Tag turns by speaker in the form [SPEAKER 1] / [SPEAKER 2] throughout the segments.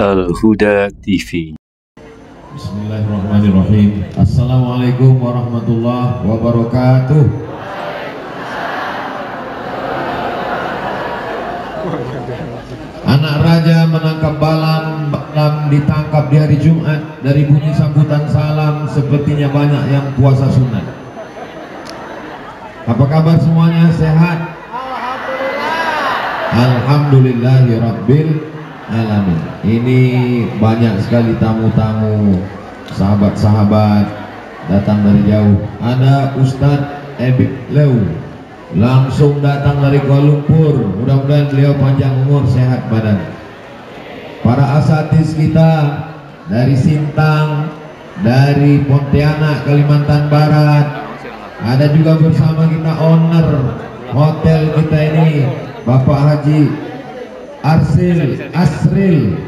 [SPEAKER 1] Al-Huda TV.
[SPEAKER 2] Bismillahirrahmanirrahim. Assalamualaikum warahmatullahi wabarakatuh. Anak raja menangkap balang ditangkap di hari Jumat. Dari bunyi sambutan salam sepertinya banyak yang puasa sunat. Apa kabar semuanya? Sehat? Alhamdulillahirabbil alamin. Ini banyak sekali tamu-tamu, sahabat-sahabat datang dari jauh. Ada Ustadz Ebik Leu langsung datang dari Kuala Lumpur. Mudah-mudahan beliau panjang umur, sehat badan. Para asatidz kita dari Sintang, dari Pontianak, Kalimantan Barat. Ada juga bersama kita owner hotel kita ini, Bapak Haji Asril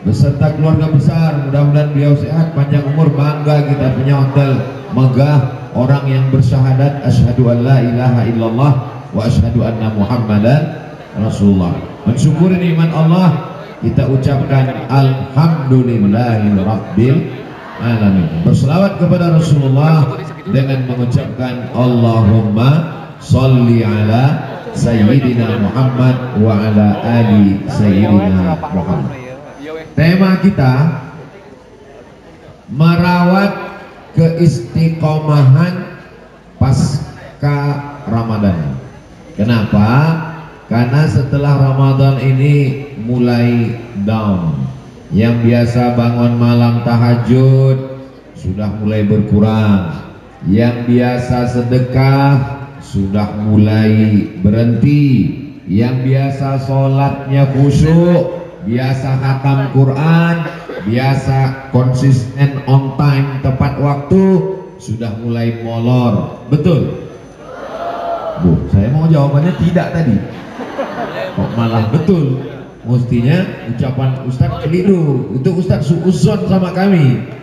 [SPEAKER 2] beserta keluarga besar. Mudah-mudahan beliau sehat, panjang umur. Bangga kita punya hotel megah, orang yang bersyahadat asyhadu an la ilaha illallah wa asyhadu anna muhammadan rasulullah. Mensyukuri nikmat Allah, kita ucapkan alhamdulillahirabbil alamin. Berselawat kepada Rasulullah dengan mengucapkan Allahumma sholli ala Sayyidina Muhammad wa ala ali Sayyidina Muhammad. Tema kita merawat keistiqomahan pasca Ramadan. Kenapa? Karena setelah Ramadan ini mulai down. Yang biasa bangun malam tahajud sudah mulai berkurang. Yang biasa sedekah sudah mulai berhenti. Yang biasa sholatnya khusyuk, biasa khatam Quran, biasa konsisten on time tepat waktu, sudah mulai molor. Betul? Bu, saya mau jawabannya tidak tadi. Kok malah betul? Mestinya ucapan Ustadz keliru. Itu Ustadz suuzon sama kami.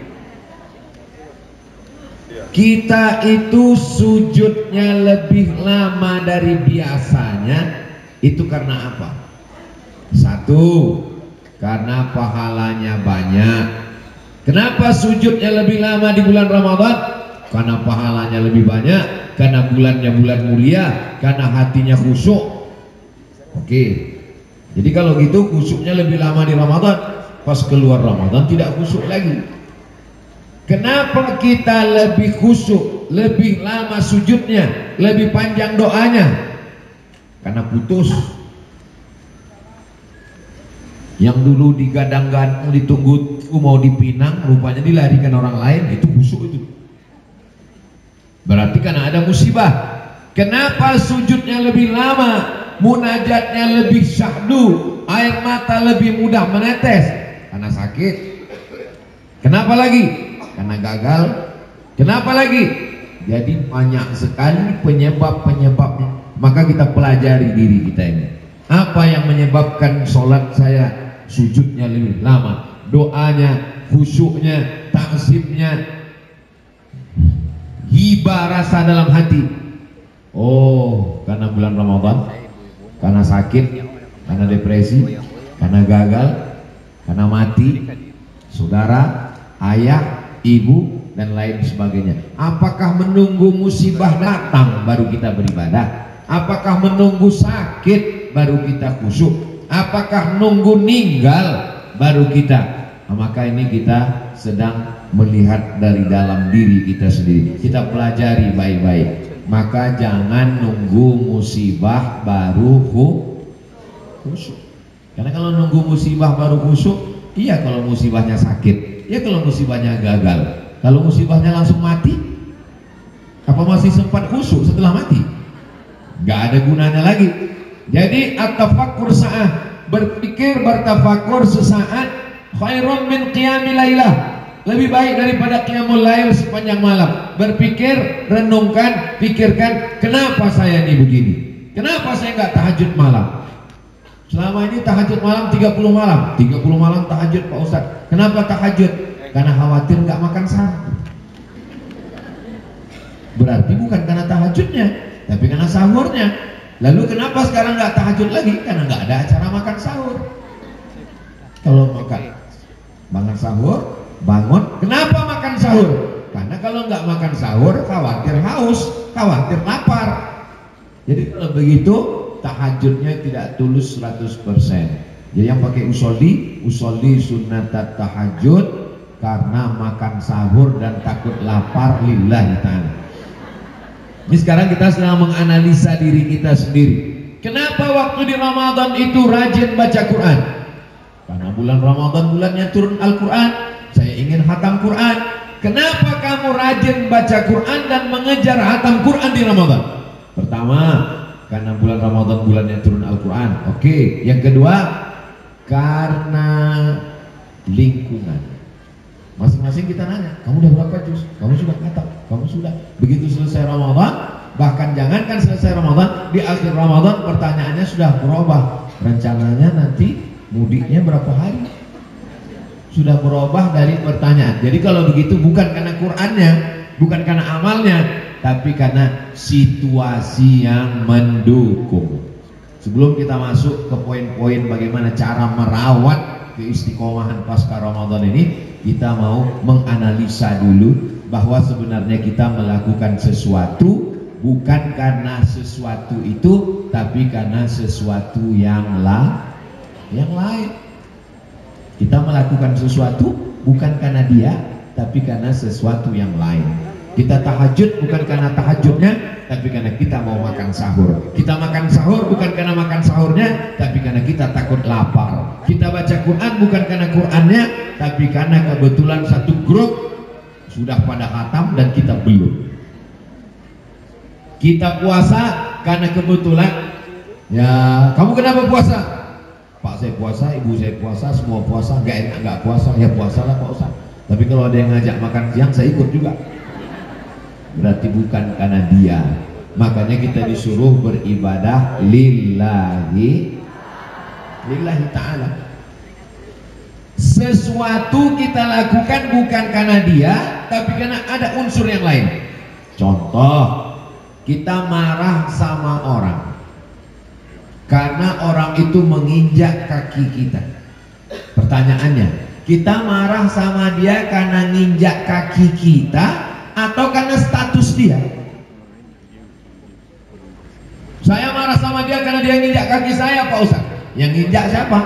[SPEAKER 2] Kita itu sujudnya lebih lama dari biasanya. Itu karena apa? Satu, karena pahalanya banyak. Kenapa sujudnya lebih lama di bulan Ramadan? Karena pahalanya lebih banyak, karena bulannya bulan mulia, karena hatinya khusyuk. Oke. Jadi kalau gitu khusyuknya lebih lama di Ramadan. Pas keluar Ramadan tidak khusyuk lagi. Kenapa kita lebih khusyuk, lebih lama sujudnya, lebih panjang doanya? Karena putus. Yang dulu digadang-gadang, ditunggu mau dipinang, rupanya dilarikan orang lain, itu khusyuk itu. Berarti karena ada musibah. Kenapa sujudnya lebih lama, munajatnya lebih syahdu, air mata lebih mudah menetes? Karena sakit. Kenapa lagi? Karena gagal. Kenapa lagi? Jadi banyak sekali penyebab-penyebabnya. Maka kita pelajari diri kita ini. Apa yang menyebabkan sholat saya sujudnya lebih lama, doanya, khusyuknya, ta'zimnya, hibah rasa dalam hati? Oh, karena bulan Ramadan, karena sakit, karena depresi, karena gagal, karena mati saudara, ayah, ibu, dan lain sebagainya. Apakah menunggu musibah datang baru kita beribadah? Apakah menunggu sakit baru kita khusyuk? Apakah nunggu ninggal baru kita? Nah, maka ini kita sedang melihat dari dalam diri kita sendiri. Kita pelajari baik-baik. Maka jangan nunggu musibah baru khusyuk. Karena kalau nunggu musibah baru khusyuk, iya kalau musibahnya sakit, iya kalau musibahnya gagal. Kalau musibahnya langsung mati, apa masih sempat khusyuk setelah mati? Gak ada gunanya lagi. Jadi at-tafakkur sa'ah, berpikir bertafakur sesaat, khairun min qiyamil lailah, lebih baik daripada qiyamul lail sepanjang malam. Berpikir, renungkan, pikirkan, kenapa saya ini begini? Kenapa saya nggak tahajud malam? Selama ini tahajud malam 30 malam 30 malam tahajud Pak Ustadz. Kenapa tahajud? Karena khawatir nggak makan sahur. Berarti bukan karena tahajudnya, tapi karena sahurnya. Lalu kenapa sekarang nggak tahajud lagi? Karena nggak ada acara makan sahur. Kalau makan sahur, bangun. Kenapa makan sahur? Karena kalau nggak makan sahur khawatir haus, khawatir lapar. Jadi kalau begitu tahajudnya tidak tulus 100%. Jadi yang pakai usolli sunnatat tahajud karena makan sahur dan takut lapar lillahi ta'ala. Ini sekarang kita sedang menganalisa diri kita sendiri. Kenapa waktu di Ramadan itu rajin baca Quran? Karena bulan Ramadan bulannya turun Al-Quran. Saya ingin hatam Quran. Kenapa kamu rajin baca Quran dan mengejar hatam Quran di Ramadan? Pertama, karena bulan Ramadan bulannya turun Al-Quran. Oke. Yang kedua, karena lingkungan. Masing-masing kita nanya, kamu udah berapa juz? Kamu sudah khatam? Kamu sudah? Begitu selesai Ramadan, bahkan jangankan selesai Ramadan, di akhir Ramadan pertanyaannya sudah berubah. Rencananya nanti mudiknya berapa hari? Sudah berubah dari pertanyaan. Jadi kalau begitu bukan karena Qur'annya, bukan karena amalnya, tapi karena situasi yang mendukung. Sebelum kita masuk ke poin-poin bagaimana cara merawat keistiqomahan pasca Ramadan ini, kita mau menganalisa dulu bahwa sebenarnya kita melakukan sesuatu bukan karena sesuatu itu, tapi karena sesuatu yang lain. Kita melakukan sesuatu bukan karena dia, tapi karena sesuatu yang lain. Kita tahajud bukan karena tahajudnya, tapi karena kita mau makan sahur. Kita makan sahur bukan karena makan sahurnya, tapi karena kita takut lapar. Kita baca Quran bukan karena Qurannya, tapi karena kebetulan satu grup sudah pada khatam dan kita belum. Kita puasa karena kebetulan, ya kamu kenapa puasa? Pak saya puasa, ibu saya puasa, semua puasa, nggak enak nggak puasa, ya puasalah Pak Ustaz. Tapi kalau ada yang ngajak makan siang, saya ikut juga. Berarti bukan karena dia. Makanya kita disuruh beribadah lillahi ta'ala. Sesuatu kita lakukan bukan karena dia, tapi karena ada unsur yang lain. Contoh, kita marah sama orang karena orang itu menginjak kaki kita. Pertanyaannya, kita marah sama dia karena nginjak kaki kita atau karena status dia? Saya marah sama dia karena dia nginjak kaki saya, Pak Ustaz. Yang nginjak siapa?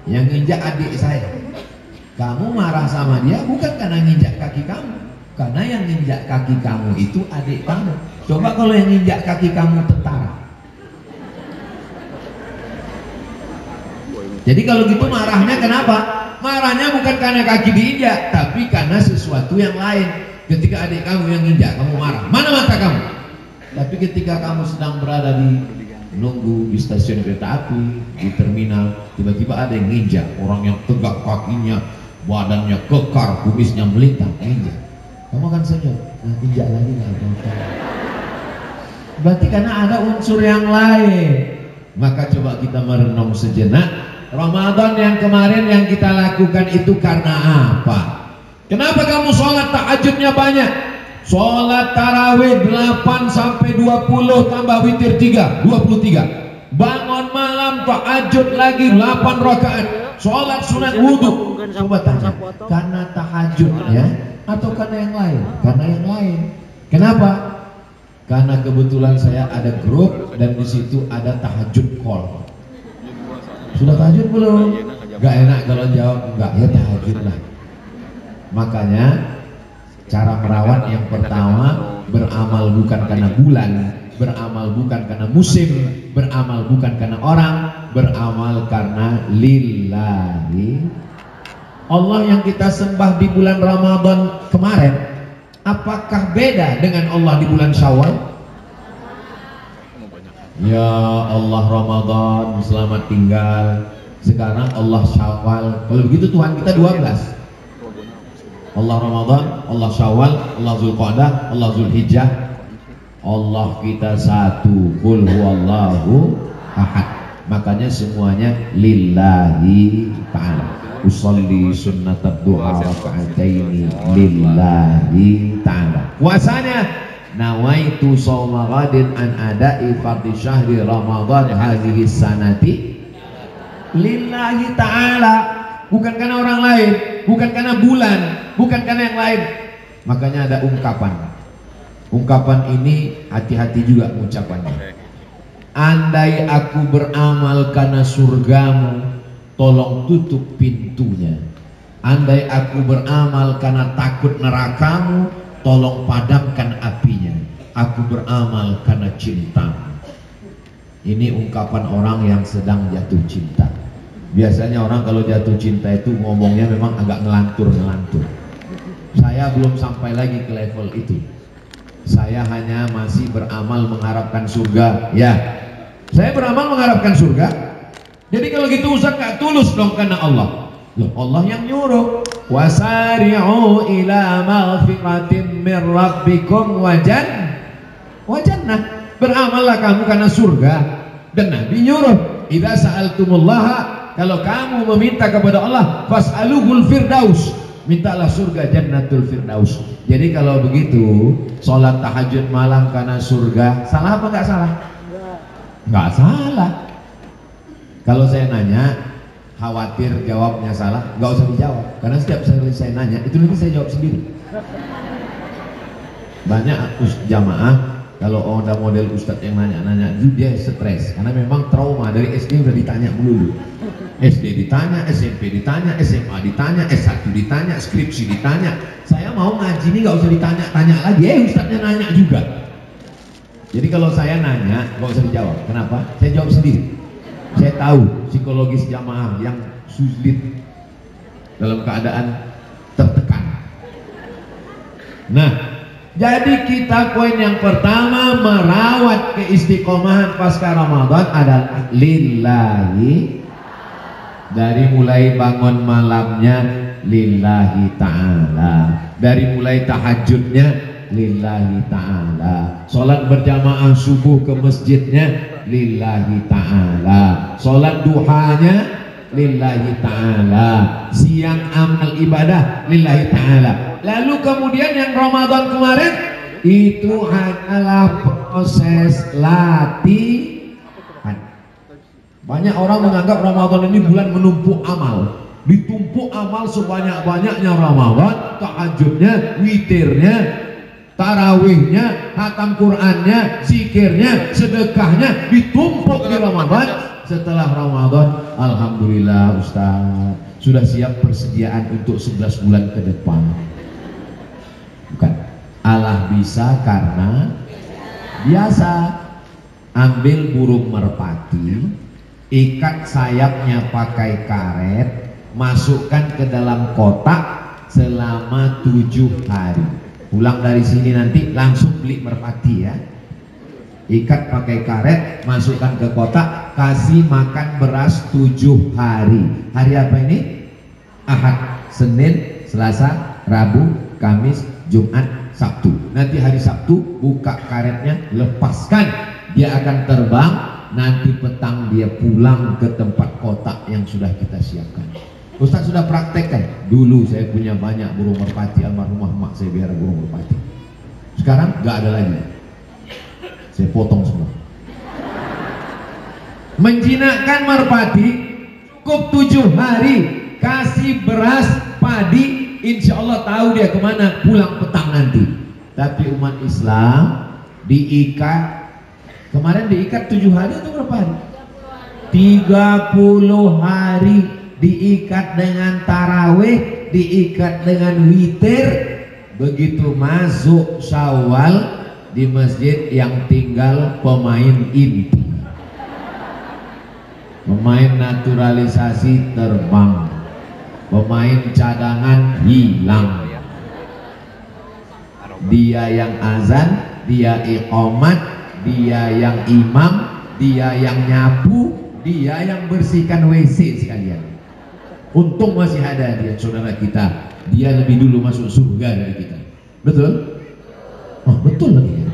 [SPEAKER 2] Yang nginjak adik saya. Kamu marah sama dia bukan karena nginjak kaki kamu, karena yang nginjak kaki kamu itu adik kamu. Coba kalau yang nginjak kaki kamu tentara. Jadi kalau gitu marahnya kenapa? Marahnya bukan karena kaki diinjak, tapi karena sesuatu yang lain. Ketika adik kamu yang nginjak, kamu marah. Mana mata kamu? Tapi ketika kamu sedang berada di nunggu di stasiun kereta api, di terminal, tiba-tiba ada yang nginjak. Orang yang tegak kakinya, badannya kekar, kumisnya melintang, nginjak. Kamu akan senyum, nah injak lagi nggak apa-apa. Berarti karena ada unsur yang lain. Maka coba kita merenung sejenak. Ramadan yang kemarin yang kita lakukan itu karena apa? Kenapa kamu sholat tahajudnya banyak? Sholat tarawih 8 sampai 20 tambah witir 3, 23. Bangun malam tahajud lagi 8 rakaat. Sholat sunat wudhu. Coba tanya, karena tahajudnya atau karena yang lain? Karena yang lain. Kenapa? Karena kebetulan saya ada grup dan di situ ada tahajud call. Sudah tahajud belum? Gak enak kalau jawab enggak, ya tahajud lah. Makanya cara merawat yang pertama, beramal bukan karena bulan, beramal bukan karena musim, beramal bukan karena orang, beramal karena lillahi. Allah yang kita sembah di bulan Ramadan kemarin, apakah beda dengan Allah di bulan Syawal? Ya Allah, Ramadan selamat tinggal. Sekarang Allah Syawal. Kalau begitu Tuhan kita 12. Allah Ramadan, Allah Syawal, Allah Zulqa'dah, Allah Zulhijjah. Allah kita satu, qul huwallahu ahad. Makanya semuanya lillahi ta'ala. Usolli sunnatat du'a raka'ataini lillahi ta'ala. Puasanya nawaitu shawma ghadin an ada'i fardhi syahri Ramadan hadhihi sanati lillahi ta'ala. bukan karena orang lain, bukan karena bulan, bukan karena yang lain. Makanya ada ungkapan. Ungkapan ini hati-hati juga ucapannya. Andai aku beramal karena surgamu, tolong tutup pintunya. Andai aku beramal karena takut nerakamu, tolong padamkan apinya. Aku beramal karena cintamu. Ini ungkapan orang yang sedang jatuh cinta. Biasanya orang kalau jatuh cinta itu ngomongnya memang agak ngelantur-ngelantur. Saya belum sampai lagi ke level itu. Saya hanya masih beramal mengharapkan surga. Ya, saya beramal mengharapkan surga. Jadi kalau gitu Ustaz gak tulus dong karena Allah. Loh, Allah yang nyuruh. Wasari'u ila maghfiratin min rabbikum wa jannah. Beramallah kamu karena surga. Dan Nabi nyuruh, idza sa'altumullaha, kalau kamu meminta kepada Allah, fas'aluhul firdaus, mintalah surga jannatul firdaus. Jadi kalau begitu, sholat tahajud malam karena surga, salah apa nggak salah? Nggak salah. Kalau saya nanya, khawatir jawabnya salah, nggak usah dijawab. Karena setiap kali saya nanya, itu nanti saya jawab sendiri. Banyak jamaah, kalau ada model ustadz yang nanya-nanya, itu dia stres. Karena memang trauma, dari SD udah ditanya melulu. SD ditanya, SMP ditanya, SMA ditanya, S1 ditanya, skripsi ditanya. Saya mau ngaji ini nggak usah ditanya-tanya lagi, ustadznya nanya juga. Jadi kalau saya nanya, nggak usah dijawab. Kenapa? Saya jawab sendiri. Saya tahu psikologis jamaah yang sulit dalam keadaan tertekan. Nah, jadi kita poin yang pertama, merawat keistiqomahan pasca Ramadan adalah lillahi. Dari mulai bangun malamnya lillahi ta'ala, dari mulai tahajudnya lillahi ta'ala, sholat berjamaah subuh ke masjidnya lillahi ta'ala, sholat duhanya lillahi ta'ala, siang amal ibadah lillahi ta'ala. Lalu kemudian yang Ramadan kemarin itu adalah proses latihan. Banyak orang menganggap Ramadan ini bulan menumpuk amal, ditumpuk amal sebanyak-banyaknya Ramadan, tahajudnya, witirnya, tarawihnya, khatam Qur'annya, zikirnya, sedekahnya ditumpuk di Ramadan. Setelah Ramadan, alhamdulillah Ustaz, sudah siap persediaan untuk 11 bulan ke depan. Bukan, Allah bisa karena biasa. Ambil burung merpati, ikat sayapnya pakai karet, masukkan ke dalam kotak selama 7 hari. Pulang dari sini nanti langsung beli merpati ya. Ikat pakai karet, masukkan ke kotak, kasih makan beras 7 hari. Hari apa ini? Ahad, Senin, Selasa, Rabu, Kamis, Jumat, Sabtu. Nanti hari Sabtu buka karetnya, lepaskan, dia akan terbang. Nanti petang dia pulang ke tempat kotak yang sudah kita siapkan. Ustaz sudah praktekkan. Dulu saya punya banyak burung merpati, almarhumah mak saya biara burung merpati. Sekarang nggak ada lagi. Saya potong semua. Menjinakkan merpati cukup 7 hari, kasih beras padi, insya Allah tahu dia kemana pulang petang nanti. Tapi umat Islam diikat. Kemarin diikat 7 hari atau berapa hari? 30 hari diikat dengan tarawih, diikat dengan witir. Begitu masuk Syawal, di masjid yang tinggal pemain inti, pemain naturalisasi terbang, pemain cadangan hilang. Dia yang azan, dia iqamat, dia yang imam, dia yang nyapu, dia yang bersihkan WC sekalian. Untung masih ada dia, saudara kita. Dia lebih dulu masuk surga dari kita. Betul? Oh, betul lagi ya.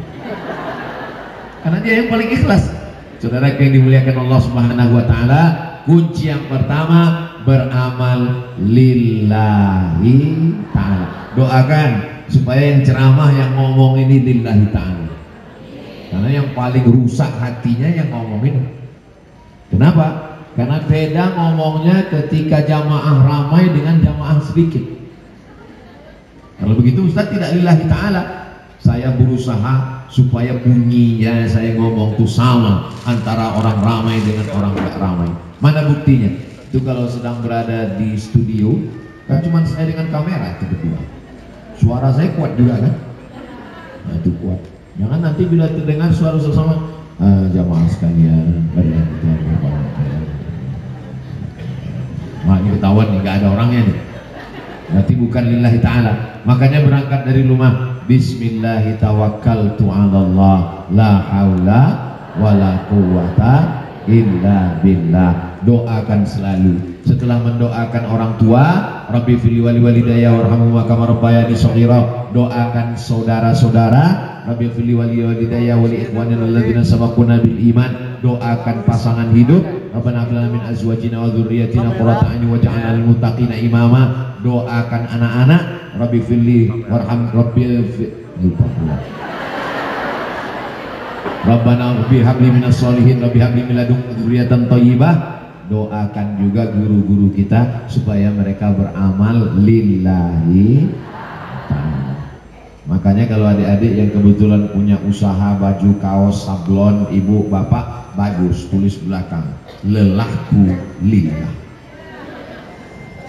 [SPEAKER 2] Karena dia yang paling ikhlas. Saudara yang dimuliakan Allah Subhanahu wa taala, kunci yang pertama beramal lillahi ta'ala. Doakan supaya yang ceramah yang ngomong ini lillahi ta'ala. Karena yang paling rusak hatinya yang ngomongin. Kenapa? Karena beda ngomongnya ketika jamaah ramai dengan jamaah sedikit. Kalau begitu Ustaz tidak lillahi ta'ala. Saya berusaha supaya bunyinya saya ngomong itu sama antara orang ramai dengan orang tidak ramai. Mana buktinya? Itu kalau sedang berada di studio, kan cuma saya dengan kamera itu berdua. Suara saya kuat juga kan? Nah, itu kuat. Jangan nanti bila terdengar suara sesama jamaah sekalian, wah ini ketahuan nih, nggak ada orangnya nih. Berarti bukan lillahi ta'ala. Makanya berangkat dari rumah, bismillahi tawakkaltu 'alallah, la haula wala quwwata illa billah. Doakan selalu. Setelah mendoakan orang tua, Rabbi fili wali walidayya warhamhuma kama rabbayani shaghira. Doakan saudara-saudara, Rabbi fili wali walidayya wali ikhwanina alladzina sabaquna bil iman. Doakan pasangan hidup, Rabbana hab lana min azwajina wa dzurriyyatina qurrata a'yun waj'alna lil muttaqina imama. Doakan anak-anak, Rabbi fili warham Rabbana habli minas sholihin, Rabbi habli min ladunka dzurriyyatan thayyibah. Doakan juga guru-guru kita supaya mereka beramal lillahi ta'ala. Makanya kalau adik-adik yang kebetulan punya usaha baju kaos sablon, ibu bapak, bagus tulis belakang lelahku lillah.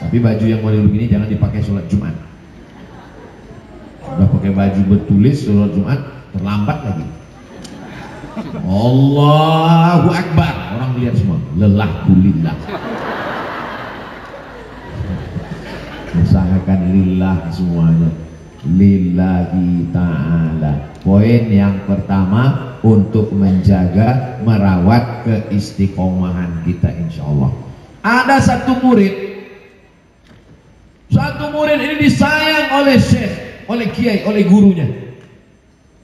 [SPEAKER 2] Tapi baju yang model begini jangan dipakai sholat Jumat. Udah pakai baju bertulis sholat Jumat terlambat lagi. Allahu Akbar, orang lihat semua lelahku lillah. Usahakan lillah semuanya, lillahi ta'ala. Poin yang pertama, untuk menjaga merawat keistiqomahan kita insyaallah. Ada satu murid ini disayang oleh syekh, oleh kiai, oleh gurunya.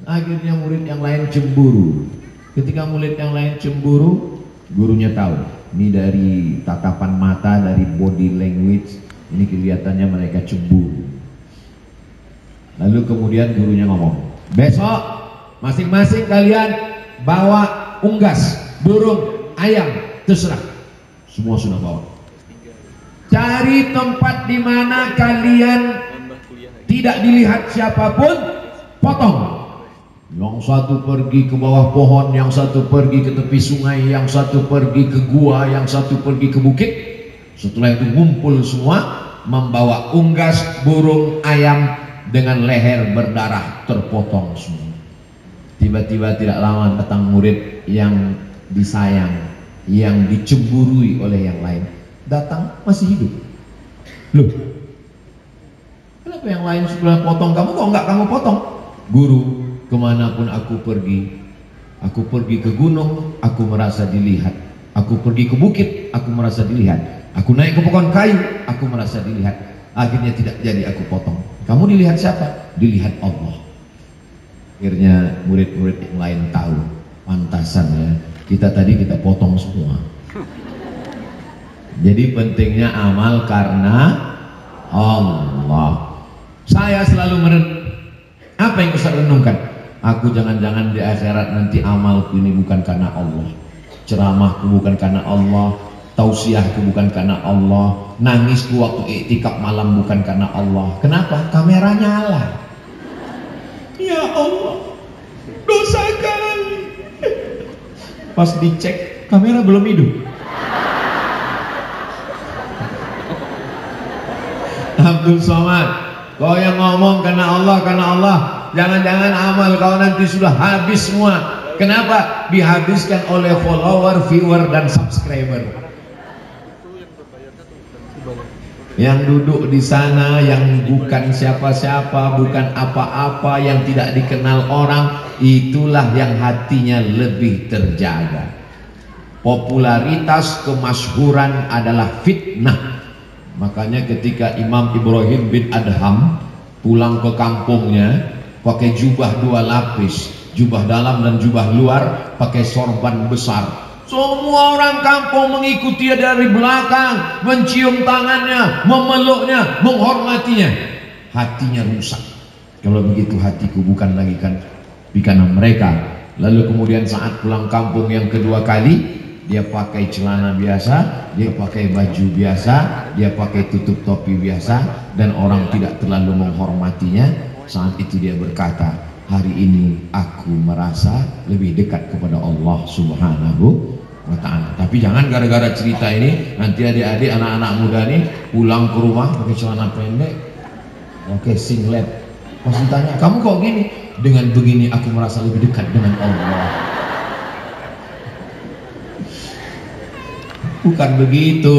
[SPEAKER 2] Akhirnya murid yang lain cemburu. Ketika murid yang lain cemburu, gurunya tahu. Ini dari tatapan mata, dari body language, ini kelihatannya mereka cemburu. Lalu kemudian gurunya ngomong, besok masing-masing kalian bawa unggas, burung, ayam, terserah. Semua sudah bawa. Cari tempat di mana kalian tidak dilihat siapapun, potong. Yang satu pergi ke bawah pohon, yang satu pergi ke tepi sungai, yang satu pergi ke gua, yang satu pergi ke bukit. Setelah itu ngumpul semua, membawa unggas, burung, ayam dengan leher berdarah terpotong semua. Tiba-tiba tidak lama datang murid yang disayang, yang dicemburui oleh yang lain. Datang masih hidup. Loh, kenapa yang lain sudah potong, kamu kok enggak kamu potong? Guru, kemanapun aku pergi ke gunung, aku merasa dilihat. Aku pergi ke bukit, aku merasa dilihat. Aku naik ke pohon kayu, aku merasa dilihat. Akhirnya tidak jadi aku potong. Kamu dilihat siapa? Dilihat Allah. Akhirnya murid-murid yang lain tahu, pantasan ya, kita potong semua. Jadi pentingnya amal karena Allah. Saya selalu apa yang Ustaz renungkan? Aku jangan-jangan di akhirat nanti amalku ini bukan karena Allah, ceramahku bukan karena Allah, tausiahku bukan karena Allah, nangisku waktu iktikaf malam bukan karena Allah. Kenapa? Kamera nyala. Ya Allah, dosa kali. Pas dicek, kamera belum hidup. Abdul Somad, kau yang ngomong karena Allah, jangan-jangan amal kau nanti sudah habis semua. Kenapa? Dihabiskan oleh follower, viewer, dan subscriber. Yang duduk di sana, yang bukan siapa-siapa, bukan apa-apa, yang tidak dikenal orang, itulah yang hatinya lebih terjaga. Popularitas, kemasyhuran adalah fitnah. Makanya ketika Imam Ibrahim bin Adham pulang ke kampungnya, pakai jubah 2 lapis, jubah dalam dan jubah luar, pakai sorban besar. Semua orang kampung mengikuti dia dari belakang, mencium tangannya, memeluknya, menghormatinya. Hatinya rusak. Kalau begitu hatiku bukan lagi kan di kanan mereka. Lalu kemudian saat pulang kampung yang kedua kali, dia pakai celana biasa, dia pakai baju biasa, dia pakai tutup topi biasa, dan orang tidak terlalu menghormatinya. Saat itu dia berkata, hari ini aku merasa lebih dekat kepada Allah Subhanahu wa ta'ala. Tapi jangan gara-gara cerita ini nanti adik-adik, anak-anak muda nih pulang ke rumah pakai celana pendek, pakai singlet, pas ditanya, kamu kok gini? Dengan begini aku merasa lebih dekat dengan Allah. Bukan begitu,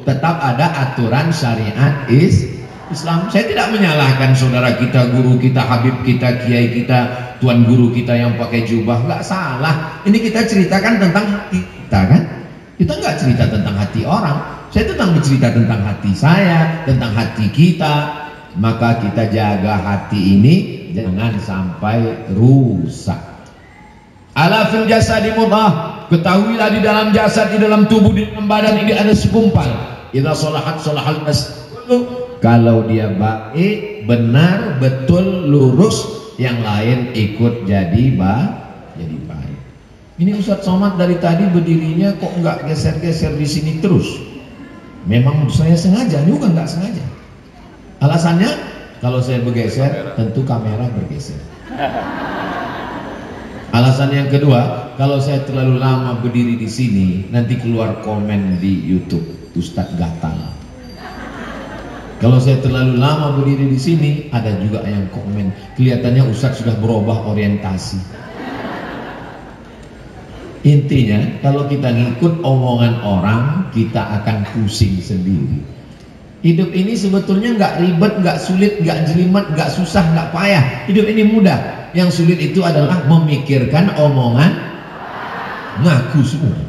[SPEAKER 2] tetap ada aturan syariat Islam. Saya tidak menyalahkan saudara kita, guru kita, habib kita, kiai kita, tuan guru kita yang pakai jubah, nggak salah. Ini kita ceritakan tentang hati kita, kan? Kita nggak cerita tentang hati orang. Saya tentang bercerita tentang hati saya, tentang hati kita. Maka kita jaga hati ini jangan sampai rusak. Ala fil jasadi mudghah, ketahuilah di dalam jasad, di dalam tubuh, di dalam badan ini ada segumpal. Idza shalahat shalahal jasad. Kalau dia baik, benar, betul, lurus, yang lain ikut jadi baik. Ini Ustadz Somad dari tadi berdirinya kok nggak geser-geser di sini terus? Memang saya sengaja, juga nggak sengaja. Alasannya, kalau saya bergeser, tentu kamera bergeser. Alasan yang kedua, kalau saya terlalu lama berdiri di sini, nanti keluar komen di YouTube, Ustadz gatal. Kalau saya terlalu lama berdiri di sini, ada juga yang komen, kelihatannya Ustadz sudah berubah orientasi. Intinya, kalau kita ngikut omongan orang, kita akan pusing sendiri. Hidup ini sebetulnya nggak ribet, nggak sulit, nggak jelimet, nggak susah, nggak payah. Hidup ini mudah. Yang sulit itu adalah memikirkan omongan ngaku semua.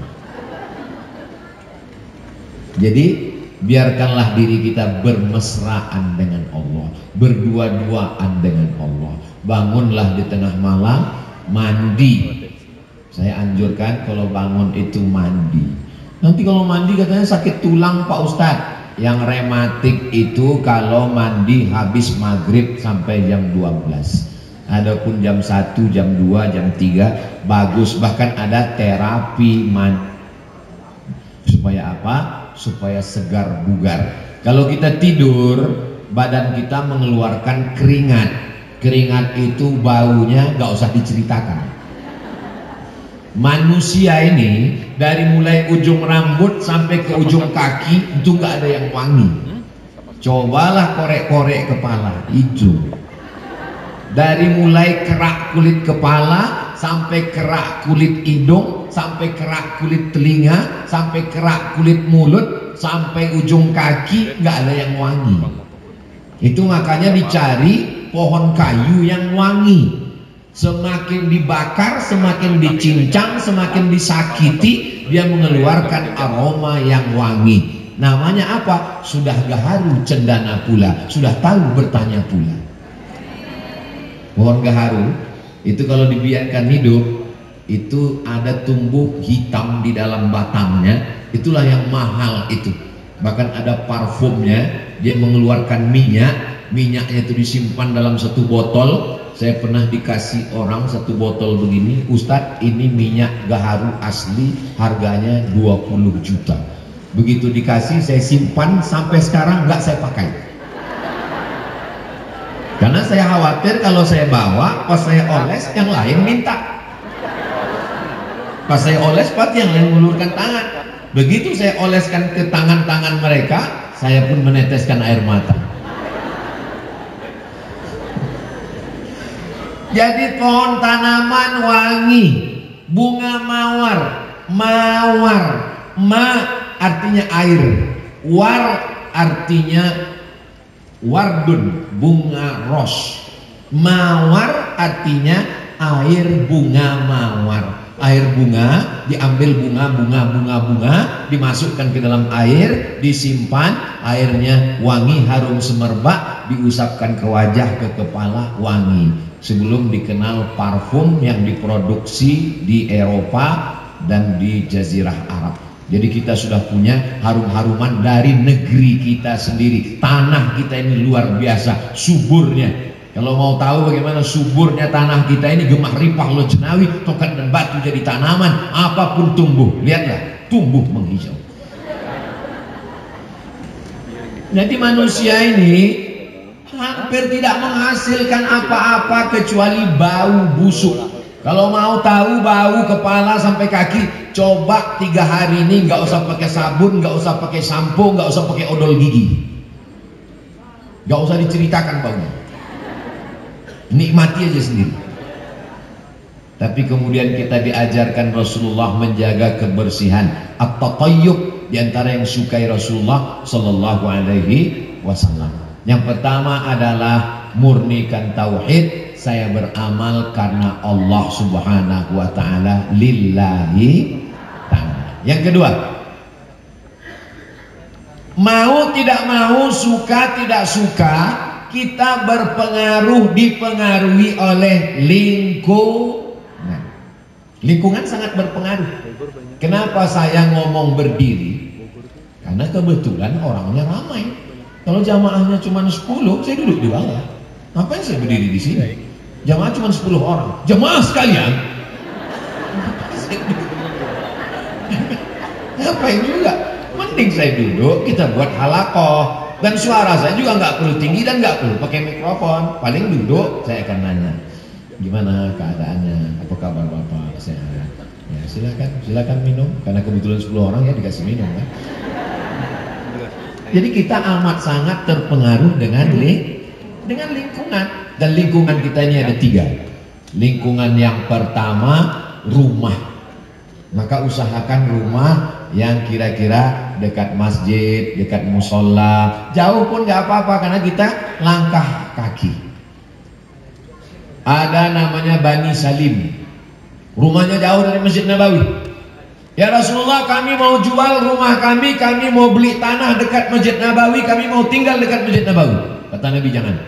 [SPEAKER 2] Jadi biarkanlah diri kita bermesraan dengan Allah, berdua-duaan dengan Allah. Bangunlah di tengah malam, mandi. Saya anjurkan kalau bangun itu mandi. Nanti kalau mandi katanya sakit tulang Pak Ustadz. Yang rematik itu kalau mandi habis maghrib sampai jam 12. Adapun jam 1, jam 2, jam 3 bagus, bahkan ada terapi mandi. Supaya apa? Supaya segar bugar. Kalau kita tidur, badan kita mengeluarkan keringat. Keringat itu baunya gak usah diceritakan. Manusia ini dari mulai ujung rambut sampai ke ujung kaki itu gak ada yang wangi. Cobalah korek-korek kepala, hijau. Dari mulai kerak kulit kepala sampai kerak kulit hidung, sampai kerak kulit telinga, sampai kerak kulit mulut, sampai ujung kaki nggak ada yang wangi. Itu makanya dicari pohon kayu yang wangi. Semakin dibakar, semakin dicincang, semakin disakiti, dia mengeluarkan aroma yang wangi. Namanya apa? Sudah gaharu cendana pula, sudah tahu bertanya pula. Pohon gaharu itu kalau dibiarkan hidup, itu ada tumbuh hitam di dalam batangnya, itulah yang mahal itu. Bahkan ada parfumnya, dia mengeluarkan minyaknya itu disimpan dalam satu botol. Saya pernah dikasih orang satu botol begini, Ustadz ini minyak gaharu asli, harganya 20 juta. Begitu dikasih, saya simpan sampai sekarang nggak saya pakai. Karena saya khawatir kalau saya bawa, pas saya oles, yang lain minta. Pas saya oles, pasti yang lain mengulurkan tangan. Begitu saya oleskan ke tangan-tangan mereka, saya pun meneteskan air mata. Jadi pohon tanaman wangi, bunga mawar, ma artinya air, war artinya wardun, bunga ros. Mawar artinya air bunga mawar. Air bunga, diambil bunga, dimasukkan ke dalam air, disimpan, airnya wangi, harum semerbak, diusapkan ke wajah, ke kepala, wangi. Sebelum dikenal parfum yang diproduksi di Eropa dan di Jazirah Arab. Jadi kita sudah punya harum-haruman dari negeri kita sendiri. Tanah kita ini luar biasa suburnya. Kalau mau tahu bagaimana suburnya tanah kita ini, Gemah Ripah Lojenawi, tokat dan batu jadi tanaman, apapun tumbuh, lihatlah, tumbuh menghijau. Jadi manusia ini hampir tidak menghasilkan apa-apa kecuali bau busuk. Kalau mau tahu bau kepala sampai kaki, coba 3 hari ini nggak usah pakai sabun, nggak usah pakai sampo, nggak usah pakai odol gigi, nggak usah diceritakan baunya, nikmati aja sendiri. Tapi kemudian kita diajarkan Rasulullah menjaga kebersihan, at-tatayyub, diantara yang sukai Rasulullah Sallallahu Alaihi Wasallam. Yang pertama adalah murnikan tauhid, saya beramal karena Allah Subhanahu wa taala, lillahi ta'ala. Yang kedua, mau tidak mau, suka tidak suka, kita berpengaruh, dipengaruhi oleh lingkungan. Lingkungan sangat berpengaruh. Kenapa saya ngomong berdiri? Karena kebetulan orangnya ramai. Kalau jamaahnya cuma 10, saya duduk di bawah. Ngapain saya berdiri di sini? Jamaah cuma 10 orang. Jamaah sekalian, ngapain juga? Mending saya duduk, kita buat halaqah. Dan suara saya juga nggak perlu tinggi dan nggak perlu pakai mikrofon. Paling duduk, saya akan nanya, gimana keadaannya? Apa kabar Bapak? Sehat? Ya, silakan minum. Karena kebetulan 10 orang ya dikasih minum kan. Jadi kita amat sangat terpengaruh dengan lingkungan. Dan lingkungan kita ini ada 3. Lingkungan yang pertama, rumah. Maka usahakan rumah yang kira-kira dekat masjid, dekat musola. Jauh pun nggak apa-apa karena kita langkah kaki. Ada namanya Bani Salim, rumahnya jauh dari Masjid Nabawi. Ya Rasulullah, kami mau jual rumah kami mau beli tanah dekat Masjid Nabawi, kami mau tinggal dekat Masjid Nabawi. Kata Nabi, jangan,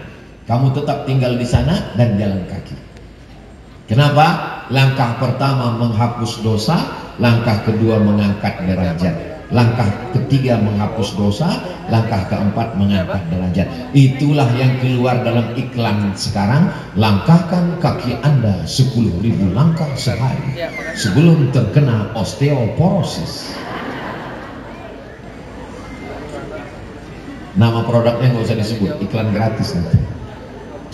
[SPEAKER 2] kamu tetap tinggal di sana dan jalan kaki. Kenapa? Langkah pertama menghapus dosa, langkah kedua mengangkat derajat, langkah ketiga menghapus dosa, langkah keempat mengangkat derajat. Itulah yang keluar dalam iklan sekarang. Langkahkan kaki Anda 10.000 langkah sehari sebelum terkena osteoporosis. Nama produknya nggak usah disebut, iklan gratis nanti.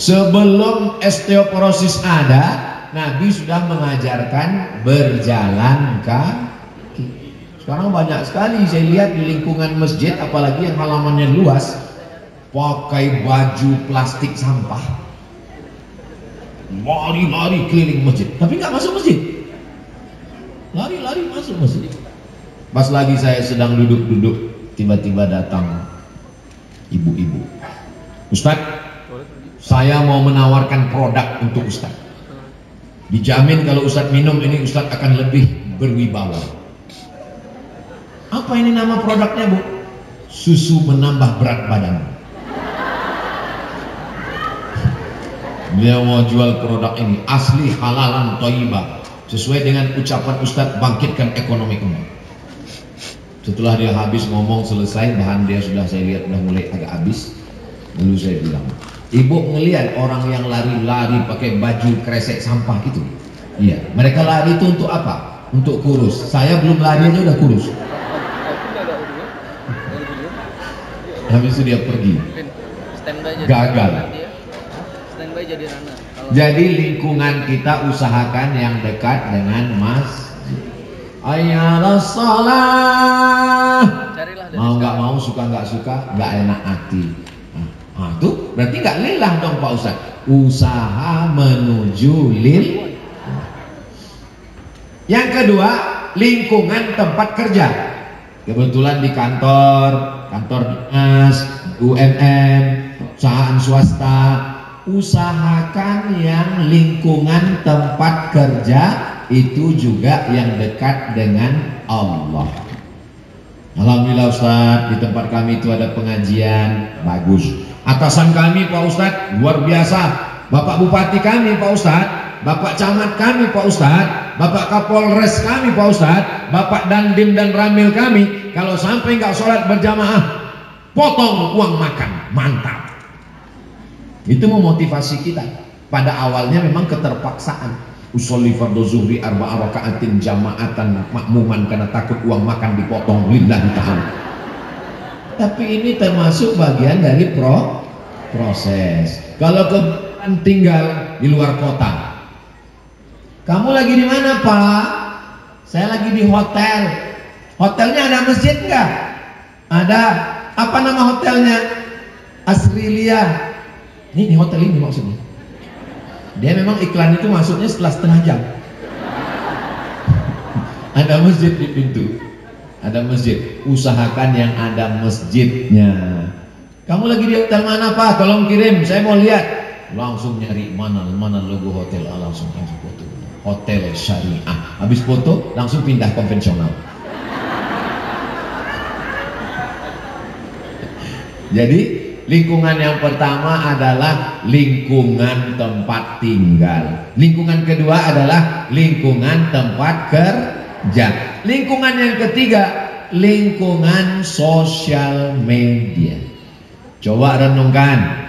[SPEAKER 2] Sebelum osteoporosis ada, Nabi sudah mengajarkan berjalan kaki. Sekarang banyak sekali saya lihat di lingkungan masjid, apalagi yang halamannya luas, pakai baju plastik sampah, lari-lari keliling masjid, tapi nggak masuk masjid. Lari-lari masuk masjid. Pas lagi saya sedang duduk-duduk, tiba-tiba datang ibu-ibu. Ustadz, saya mau menawarkan produk untuk Ustadz. Dijamin kalau Ustadz minum ini, Ustadz akan lebih berwibawa. Apa ini nama produknya, Bu? Susu menambah berat badan. Dia mau jual produk ini, asli halalan thayyibah, sesuai dengan ucapan Ustadz, bangkitkan ekonomi kembali. Setelah dia habis ngomong selesai, bahan dia sudah saya lihat sudah mulai agak habis. Lalu saya bilang, Ibu ngelihat orang yang lari-lari pakai baju kresek sampah itu? Iya, mereka lari itu untuk apa? Untuk kurus. Saya belum lari aja udah kurus. Habis itu dia pergi. Gagal. Jadi lingkungan kita usahakan yang dekat dengan masjid. Ayalah salah. Mau nggak mau, suka nggak suka, nggak enak hati. Nah, itu berarti nggak lillah dong Pak Ustadz. Usaha menuju lil. Yang kedua, lingkungan tempat kerja. Kebetulan di kantor dinas, UMM, perusahaan swasta, usahakan yang lingkungan tempat kerja itu juga yang dekat dengan Allah. Alhamdulillah Ustadz, di tempat kami itu ada pengajian, bagus. Atasan kami Pak Ustadz luar biasa. Bapak Bupati kami Pak Ustadz, Bapak Camat kami Pak Ustadz, Bapak Kapolres kami Pak Ustadz, Bapak Dandim dan Ramil kami, kalau sampai nggak sholat berjamaah, potong uang makan. Mantap. Itu memotivasi kita. Pada awalnya memang keterpaksaan. Usolli fardhu zuhri arba'a raka'atin jama'atan makmuman karena takut uang makan dipotong lillahi ta'ala. Tapi ini termasuk bagian dari proses. Kalau kebetulan tinggal di luar kota. Kamu lagi di mana, Pak? Saya lagi di hotel. Hotelnya ada masjid nggak? Ada. Apa nama hotelnya? Asrilia. Ini hotel ini maksudnya. Dia memang iklan itu masuknya setelah setengah jam. Ada masjid di pintu. Ada masjid. Usahakan yang ada masjidnya. Kamu lagi di hotel mana, Pak? Tolong kirim, saya mau lihat. Langsung nyari mana logo hotel. Langsung foto. Hotel Syariah. Habis foto langsung pindah konvensional. Jadi lingkungan yang pertama adalah lingkungan tempat tinggal. Lingkungan kedua adalah lingkungan tempat kerja. Lingkungan yang ketiga, lingkungan sosial media. Coba renungkan.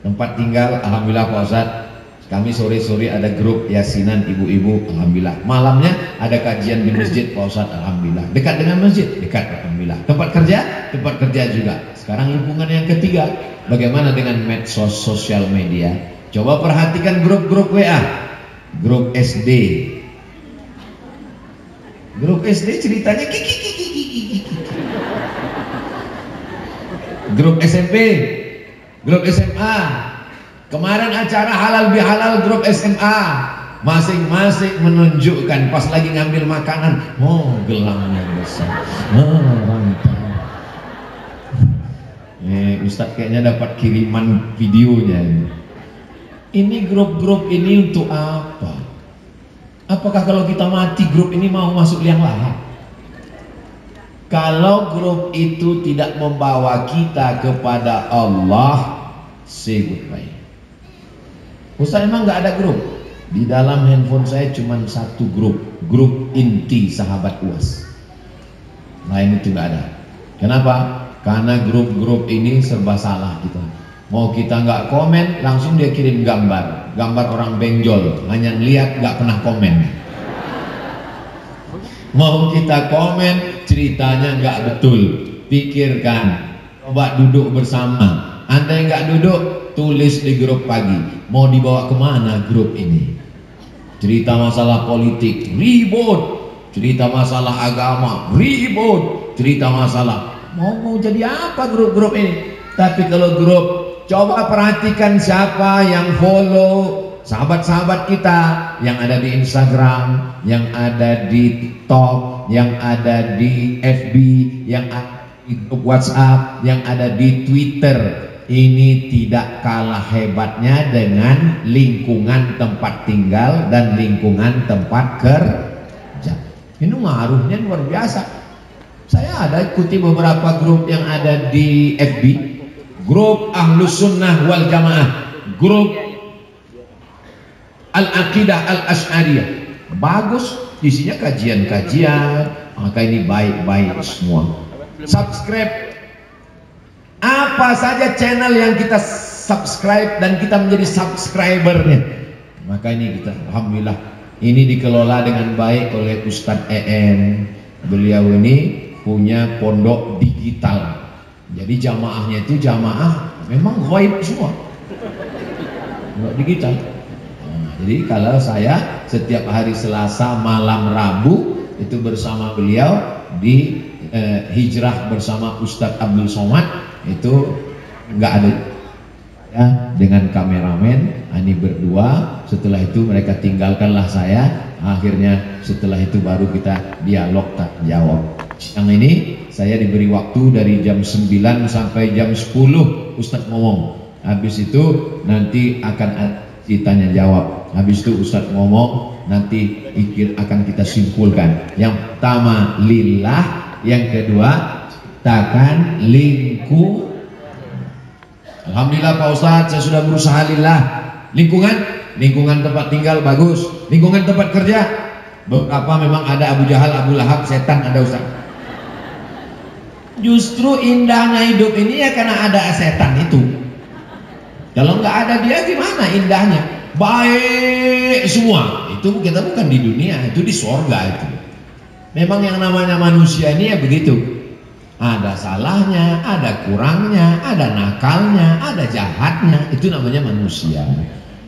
[SPEAKER 2] Tempat tinggal, alhamdulillah Pak Ustadz, kami sore-sore ada grup yasinan ibu-ibu, alhamdulillah. Malamnya ada kajian di masjid Pak Ustadz, alhamdulillah. Dekat dengan masjid, dekat, alhamdulillah. Tempat kerja juga. Sekarang lingkungan yang ketiga, bagaimana dengan medsos sosial media? Coba perhatikan grup-grup WA, grup SD. Grup SD ceritanya kiki. Grup SMP, grup SMA. Kemarin acara halal bihalal grup SMA. Masing-masing menunjukkan pas lagi ngambil makanan, oh gelangnya besar, rantau. Ustadz kayaknya dapat kiriman videonya. Ini grup-grup ini untuk apa? Apakah kalau kita mati grup ini mau masuk liang lahat? Kalau grup itu tidak membawa kita kepada Allah, say goodbye. Ustadz emang nggak ada grup? Di dalam handphone saya cuma satu grup inti sahabat UAS. Lain itu nggak ada. Kenapa? Karena grup-grup ini serba salah kita. Mau kita nggak komen, langsung dia kirim gambar orang benjol, hanya lihat nggak pernah komen. Mau kita komen, ceritanya nggak betul. Pikirkan, coba duduk bersama. Anda yang nggak duduk, tulis di grup pagi. Mau dibawa kemana grup ini? Cerita masalah politik, ribut. Cerita masalah agama, ribut. Cerita masalah mau jadi apa grup-grup ini? Tapi kalau grup, coba perhatikan siapa yang follow sahabat-sahabat kita yang ada di Instagram, yang ada di TikTok, yang ada di FB, yang ada di grup WhatsApp, yang ada di Twitter. Ini tidak kalah hebatnya dengan lingkungan tempat tinggal dan lingkungan tempat kerja. Ini ngaruhnya luar biasa. Saya ada ikuti beberapa grup yang ada di FB, grup Ahlus Sunnah wal Jamaah, grup Al-Aqidah Al-Asy'ariyah. Bagus, isinya kajian-kajian, maka ini baik-baik semua. Subscribe apa saja channel yang kita subscribe dan kita menjadi subscribernya. Maka ini kita, alhamdulillah, ini dikelola dengan baik oleh Ustadz EN. Beliau ini punya pondok digital. Jadi jamaahnya itu jamaah memang ghaib semua. Pondok digital. Nah, jadi kalau saya setiap hari Selasa malam Rabu itu bersama beliau di hijrah bersama Ustadz Abdul Somad, itu nggak ada ya, dengan kameramen, ini berdua. Setelah itu mereka tinggalkanlah saya. Akhirnya setelah itu baru kita dialog tak jawab. Yang ini saya diberi waktu dari jam 9 sampai jam 10 Ustadz ngomong. Habis itu nanti akan ditanya jawab. Habis itu Ustadz ngomong, nanti akan kita simpulkan. Yang pertama lillah, yang kedua takkan lingku. Alhamdulillah Pak Ustadz, saya sudah berusaha lillah. Lingkungan tempat tinggal bagus. Lingkungan tempat kerja, beberapa memang ada Abu Jahal, Abu Lahab, setan ada Ustaz. Justru indahnya hidup ini ya karena ada setan itu. Kalau nggak ada dia gimana indahnya? Baik semua. Itu kita bukan di dunia, itu di sorga itu. Memang yang namanya manusia ini ya begitu. Ada salahnya, ada kurangnya, ada nakalnya, ada jahatnya. Itu namanya manusia.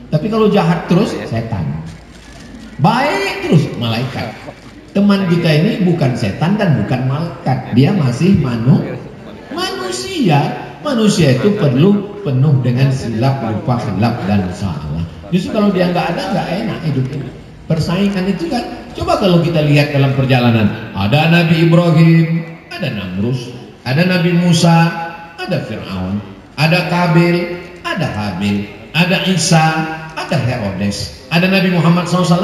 [SPEAKER 2] Tapi kalau jahat terus setan. Baik terus malaikat. Teman kita ini bukan setan dan bukan malaikat. Dia masih manusia. Manusia itu perlu penuh dengan silap, lupa, khilaf dan salah. Justru kalau dia nggak ada, nggak enak hidup ini. Persaingan itu kan. Coba kalau kita lihat dalam perjalanan, ada Nabi Ibrahim, ada Namrus, ada Nabi Musa, ada Fir'aun, ada Kabil, ada Habil, ada Isa, ada Herodes, ada Nabi Muhammad SAW,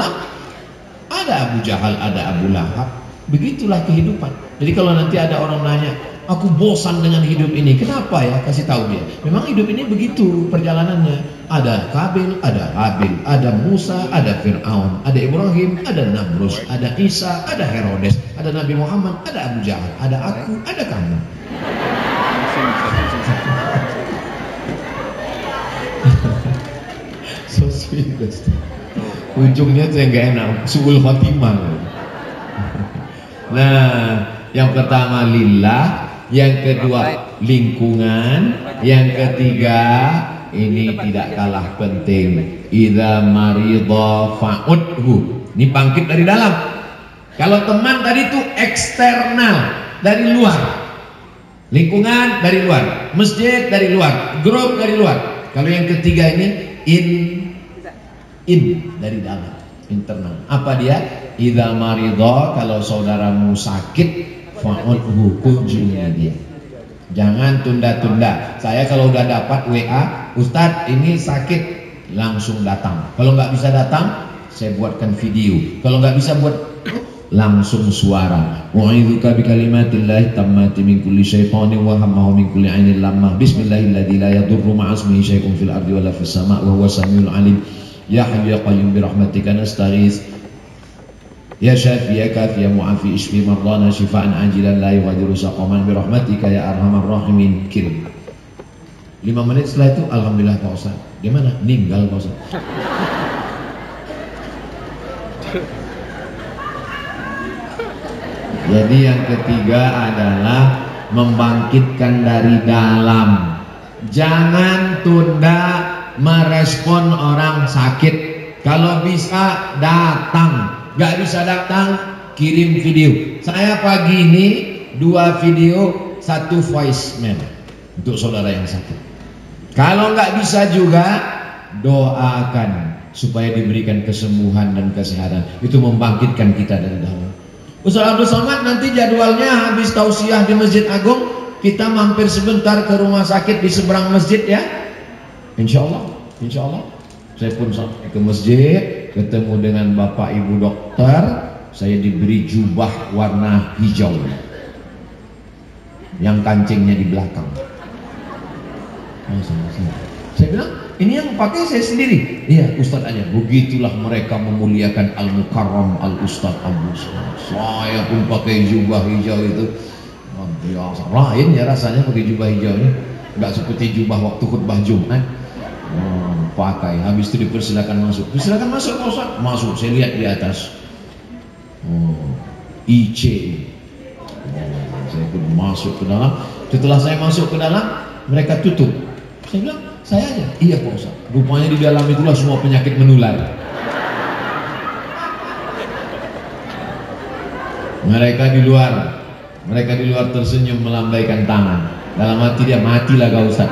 [SPEAKER 2] ada Abu Jahal, ada Abu Lahab. Begitulah kehidupan. Jadi kalau nanti ada orang nanya, aku bosan dengan hidup ini, kenapa ya? Kasih tahu dia. Memang hidup ini begitu perjalanannya. Ada Kabil, ada Habil, ada Musa, ada Fir'aun, ada Ibrahim, ada Namrus, ada Isa, ada Herodes, ada Nabi Muhammad, ada Abu Jahal, ada aku, ada kamu. So sweet. Ujungnya tuh yang gak enak, suul khotimah. Nah, yang pertama lillah, yang kedua lingkungan, yang ketiga ini tidak kalah penting, idza maridha fa'udhu. Ini bangkit dari dalam. Kalau teman tadi itu eksternal, dari luar. Lingkungan dari luar, masjid dari luar, grup dari luar. Kalau yang ketiga ini in dari dalam, internal. Apa dia? Idza maridha, kalau saudaramu sakit, fa'udhu, kunjungi dia. Jangan tunda-tunda. Saya kalau udah dapat WA, Ustadz ini sakit, langsung datang. Kalau nggak bisa datang, saya buatkan video. Kalau nggak bisa buat, langsung suara. Wa'idzuka bikalimatillahi tammati min kulli syaitanin wa hammahu min kulli ainin lammah. Bismillahilladzi la yadurru ma'asmihi syai'un fil ardi wala fis sama' wa huwa samiul alim. Ya hayyu ya qayyum bi rahmatika nastaghits. Ya syafi ya kafi ya mu'afi ishfi mardana shifaan ajilan la yughadiru saqaman bi rahmatika ya arhamar rahimin. Kirim 5 menit setelah itu, alhamdulillah Pak Ustaz. Gimana? Ninggal Pak Ustaz. Jadi yang ketiga adalah membangkitkan dari dalam. Jangan tunda merespon orang sakit. Kalau bisa datang, gak bisa datang, kirim video. Saya pagi ini 2 video, 1 voicemail untuk saudara yang sakit. Kalau nggak bisa juga, doakan supaya diberikan kesembuhan dan kesehatan. Itu membangkitkan kita dari dalam. Ustaz Abdul Somad, nanti jadwalnya habis tausiah di Masjid Agung, kita mampir sebentar ke rumah sakit di seberang masjid ya. Insya Allah, insya Allah. Saya pun sampai ke masjid, ketemu dengan bapak ibu dokter. Saya diberi jubah warna hijau yang kancingnya di belakang. Saya bilang, ini yang pakai saya sendiri. Iya, Ustadz aja. Begitulah mereka memuliakan Al-Mukarram Al-Ustadz Abu Somad. Saya pun pakai jubah hijau itu. Biasa. Lain ya rasanya pakai jubah hijau ini. Nggak seperti jubah waktu khutbah Jumat. Pakai. Habis itu dipersilakan masuk. Silakan masuk Pak Ustadz. Masuk. Saya lihat di atas. IC. Saya pun masuk ke dalam. Setelah saya masuk ke dalam, mereka tutup. Saya bilang, saya aja. Iya Pak Ustaz. Rupanya di dalam itulah semua penyakit menular. Mereka di luar tersenyum melambaikan tangan. Dalam hati dia, matilah kau Ustaz.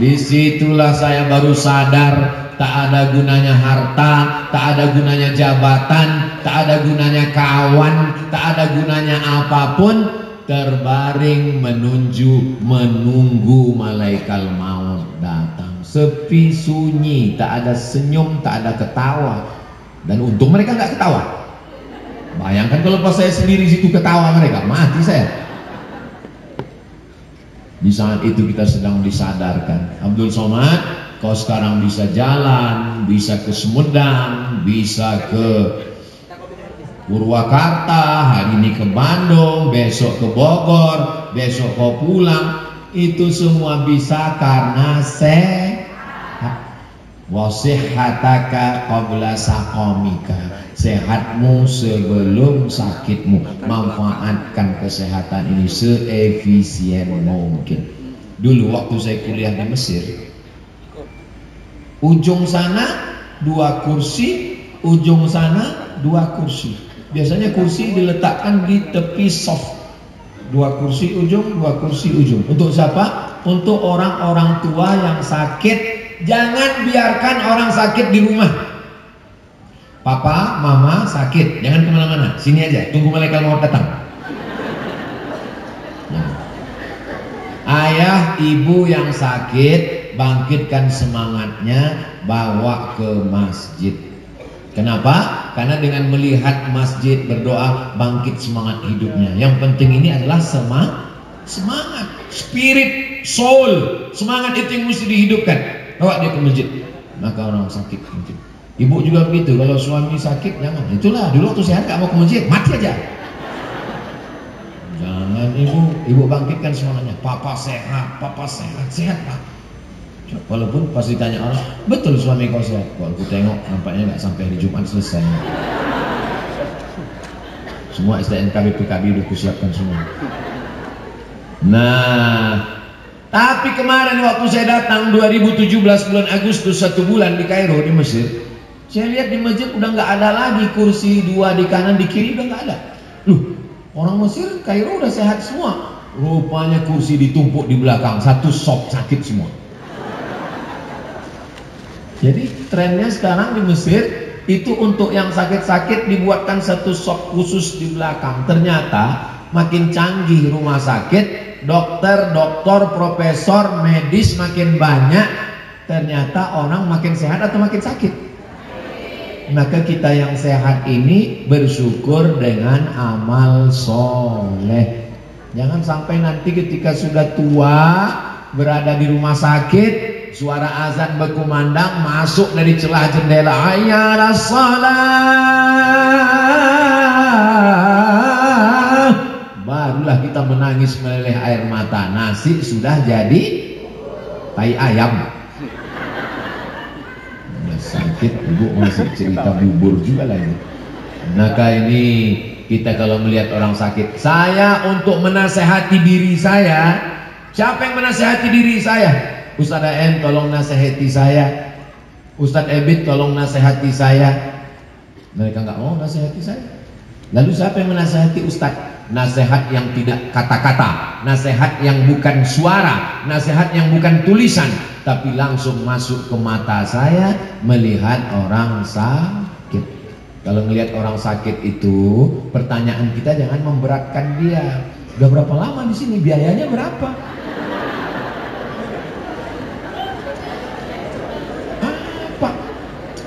[SPEAKER 2] Disitulah saya baru sadar, tak ada gunanya harta, tak ada gunanya jabatan, tak ada gunanya kawan, tak ada gunanya apapun. Terbaring menunggu malaikat maut datang. Sepi sunyi, tak ada senyum, tak ada ketawa. Dan untung mereka nggak ketawa. Bayangkan kalau pas saya sendiri situ ketawa mereka, mati saya. Di saat itu kita sedang disadarkan, Abdul Somad, kau sekarang bisa jalan, bisa ke Sumedang, bisa ke Purwakarta, hari ini ke Bandung, besok ke Bogor, besok kau pulang. Itu semua bisa karena sehat. Wasihhataka qabla saqamika. Sehatmu sebelum sakitmu. Manfaatkan kesehatan ini seefisien mungkin. Dulu waktu saya kuliah di Mesir, ujung sana 2 kursi, ujung sana 2 kursi. Biasanya kursi diletakkan di tepi soft. 2 kursi ujung, 2 kursi ujung. Untuk siapa? Untuk orang-orang tua yang sakit. Jangan biarkan orang sakit di rumah. Papa, mama sakit, jangan kemana-mana, sini aja, tunggu malaikat maut datang. Nah. Ayah, ibu yang sakit, bangkitkan semangatnya, bawa ke masjid. Kenapa? Karena dengan melihat masjid berdoa, bangkit semangat hidupnya. Yang penting ini adalah semangat, spirit, soul. Semangat itu yang mesti dihidupkan. Bawa dia ke masjid. Maka orang sakit mungkin. Ibu juga begitu. Kalau suami sakit jangan. Itulah dulu waktu sehat gak mau ke masjid, mati aja. Jangan ibu bangkitkan semangatnya. Papa sehat, sehat pak. Walaupun pas ditanya orang, betul suami kau sehat. Kalau aku tengok nampaknya nggak sampai hari Jumat selesai. Semua STNK BPKB udah kusiapkan semua. Nah, tapi kemarin waktu saya datang 2017 bulan Agustus, 1 bulan di Kairo di Mesir, saya lihat di masjid udah nggak ada lagi kursi 2 di kanan di kiri, udah nggak ada. Loh, orang Mesir Kairo udah sehat semua. Rupanya kursi ditumpuk di belakang, satu sop sakit semua. Jadi trennya sekarang di Mesir itu untuk yang sakit-sakit dibuatkan satu sop khusus di belakang. Ternyata makin canggih rumah sakit, dokter, profesor, medis makin banyak, ternyata orang makin sehat atau makin sakit. Maka kita yang sehat ini bersyukur dengan amal soleh. Jangan sampai nanti ketika sudah tua berada di rumah sakit, suara azan berkumandang, masuk dari celah jendela, hayya 'alas shalah, barulah kita menangis meleleh air mata. Nasi sudah jadi tai ayam. Udah sakit, ibu masih cerita bubur juga lagi. Maka ini kita kalau melihat orang sakit, saya untuk menasehati diri saya. Siapa yang menasehati diri saya? Ustaz AM tolong nasihati saya, Ustaz Ebit tolong nasihati saya. Mereka nggak mau nasihati saya. Lalu siapa yang menasihati Ustaz? Nasihat yang tidak kata-kata, nasihat yang bukan suara, nasihat yang bukan tulisan, tapi langsung masuk ke mata saya melihat orang sakit. Kalau melihat orang sakit itu, pertanyaan kita jangan memberatkan dia. Udah berapa lama di sini? Biayanya berapa?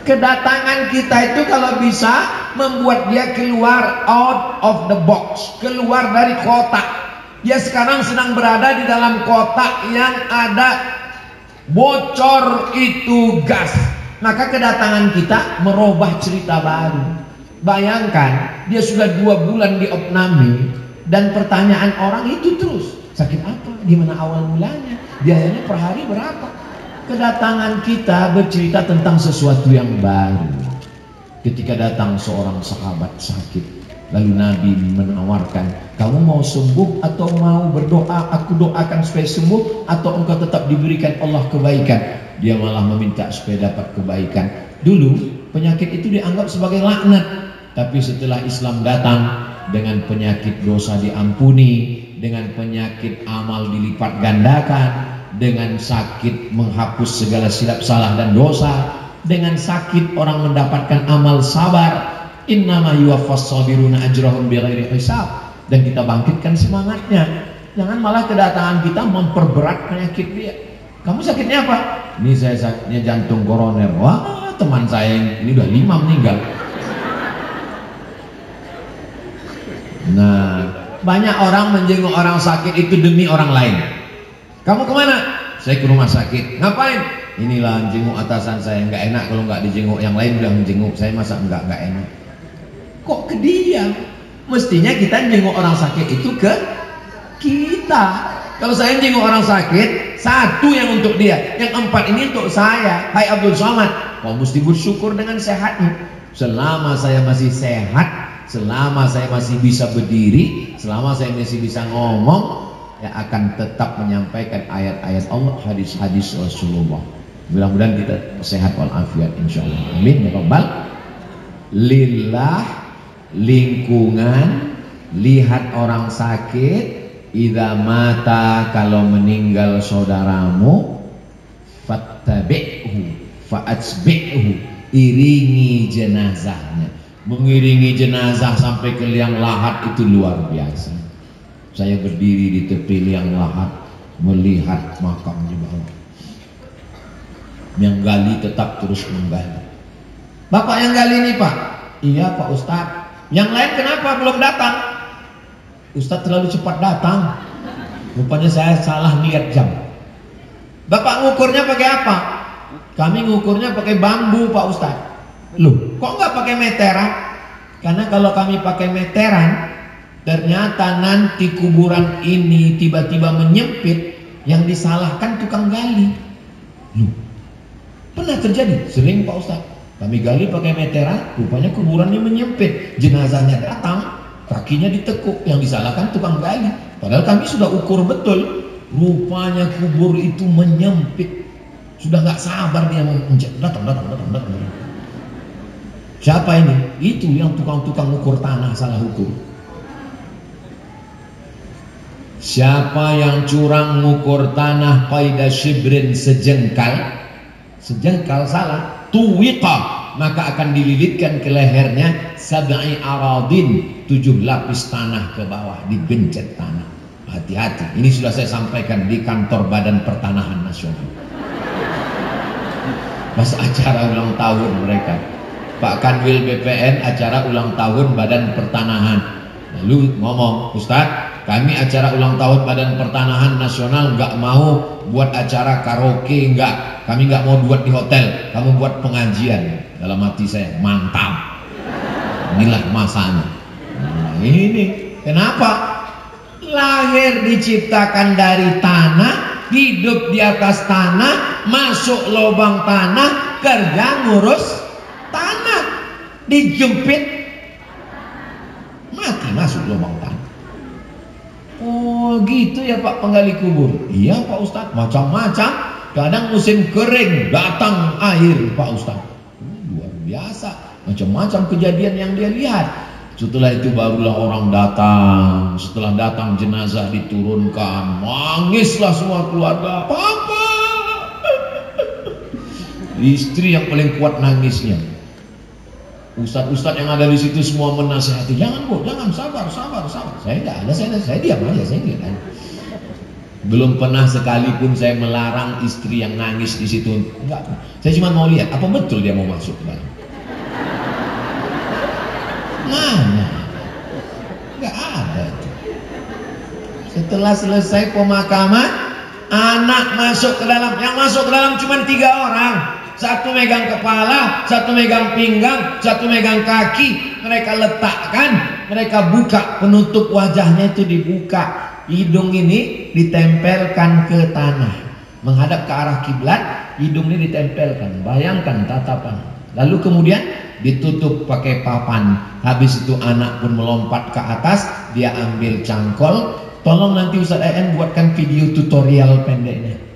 [SPEAKER 2] Kedatangan kita itu kalau bisa membuat dia keluar out of the box, keluar dari kotak. Dia sekarang sedang berada di dalam kotak yang ada bocor itu gas. Maka kedatangan kita merubah cerita baru. Bayangkan dia sudah 2 bulan di opname dan pertanyaan orang itu terus, sakit apa? Gimana awal mulanya? Biayanya per hari berapa? Kedatangan kita bercerita tentang sesuatu yang baru. Ketika datang seorang sahabat sakit, lalu Nabi menawarkan, kamu mau sembuh atau mau berdoa, aku doakan supaya sembuh, atau engkau tetap diberikan Allah kebaikan? Dia malah meminta supaya dapat kebaikan. Dulu penyakit itu dianggap sebagai laknat, tapi setelah Islam datang, dengan penyakit dosa diampuni, dengan penyakit amal dilipat gandakan, dengan sakit menghapus segala silap salah dan dosa, dengan sakit orang mendapatkan amal sabar. Innama yuwaffas sabiruna ajrahum bighairi hisab. Dan kita bangkitkan semangatnya. Jangan malah kedatangan kita memperberat penyakit dia. Kamu sakitnya apa? Ini saya sakitnya jantung koroner. Wah, teman saya ini udah 5 meninggal. Nah, banyak orang menjenguk orang sakit itu demi orang lain. Kamu kemana? Saya ke rumah sakit. Ngapain? Inilah jenguk atasan saya. Nggak enak kalau nggak dijenguk. Yang lain udah menjenguk saya, masa nggak enak? Kok ke dia? Mestinya kita jenguk orang sakit itu ke kita. Kalau saya jenguk orang sakit, satu yang untuk dia, yang 4 ini untuk saya. Hai Abdul Somad, kau mesti bersyukur dengan sehatmu. Selama saya masih sehat, selama saya masih bisa berdiri, selama saya masih bisa ngomong, ya akan tetap menyampaikan ayat-ayat Allah, hadis-hadis Rasulullah. Mudah-mudahan kita sehat walafiat insyaallah. Amin ya rabbal. Lillah, lingkungan, lihat orang sakit, idza mata, kalau meninggal saudaramu, fattabi'hu fa'atsbi'hu, iringi jenazahnya. Mengiringi jenazah sampai ke liang lahat itu luar biasa. Saya berdiri di tepi liang lahat melihat makam di bawah. Yang gali tetap terus menggali. Bapak yang gali ini Pak? Iya Pak Ustadz. Yang lain kenapa belum datang? Ustadz terlalu cepat datang. Rupanya saya salah lihat jam. Bapak ngukurnya pakai apa? Kami ngukurnya pakai bambu Pak Ustadz. Loh, kok nggak pakai meteran? Karena kalau kami pakai meteran, ternyata nanti kuburan ini tiba-tiba menyempit, yang disalahkan tukang gali. Loh, pernah terjadi? Sering Pak Ustadz. Kami gali pakai meteran, rupanya kuburannya menyempit. Jenazahnya datang, kakinya ditekuk, yang disalahkan tukang gali. Padahal kami sudah ukur betul, rupanya kubur itu menyempit. Sudah nggak sabar dia datang. Siapa ini? Itu yang tukang-tukang ukur tanah salah ukur. Siapa yang curang ngukur tanah paida shibrin, sejengkal salah, tuwiqa, maka akan dililitkan ke lehernya sab'i aradin, 7 lapis tanah ke bawah, digencet tanah. Hati-hati, ini sudah saya sampaikan di kantor Badan Pertanahan Nasional pas acara ulang tahun mereka. Pak Kanwil BPN acara ulang tahun Badan Pertanahan, lalu ngomong, Ustadz, kami acara ulang tahun Badan Pertanahan Nasional nggak mau buat acara karaoke, kami nggak mau buat di hotel, kamu buat pengajian. Dalam hati saya, mantap, inilah masanya. Nah, ini kenapa? Lahir diciptakan dari tanah, hidup di atas tanah, masuk lubang tanah, kerja ngurus tanah, dijempit, mati masuk lubang tanah. Oh gitu ya Pak penggali kubur? Iya Pak Ustadz, macam-macam. Kadang musim kering datang air Pak Ustadz. Luar biasa, macam-macam kejadian yang dia lihat. Setelah itu barulah orang datang. Setelah datang jenazah diturunkan, mangislah semua keluarga. Papa. Istri yang paling kuat nangisnya. Ustadz-ustadz yang ada di situ semua menasihati, jangan Bu, jangan, sabar. Saya nggak ada, saya diam aja, saya nggak ada. Belum pernah sekalipun saya melarang istri yang nangis di situ. Enggak, saya cuma mau lihat apa betul dia mau masuk ke dalam. Mana? Nggak ada. Setelah selesai pemakaman, anak masuk ke dalam. Yang masuk ke dalam cuma 3 orang. Satu megang kepala, satu megang pinggang, satu megang kaki. Mereka letakkan, mereka buka, penutup wajahnya itu dibuka. Hidung ini ditempelkan ke tanah, menghadap ke arah kiblat. Hidung ini ditempelkan. Bayangkan tatapan. Lalu kemudian ditutup pakai papan. Habis itu anak pun melompat ke atas, dia ambil cangkol. Tolong nanti Ustaz EN buatkan video tutorial pendeknya.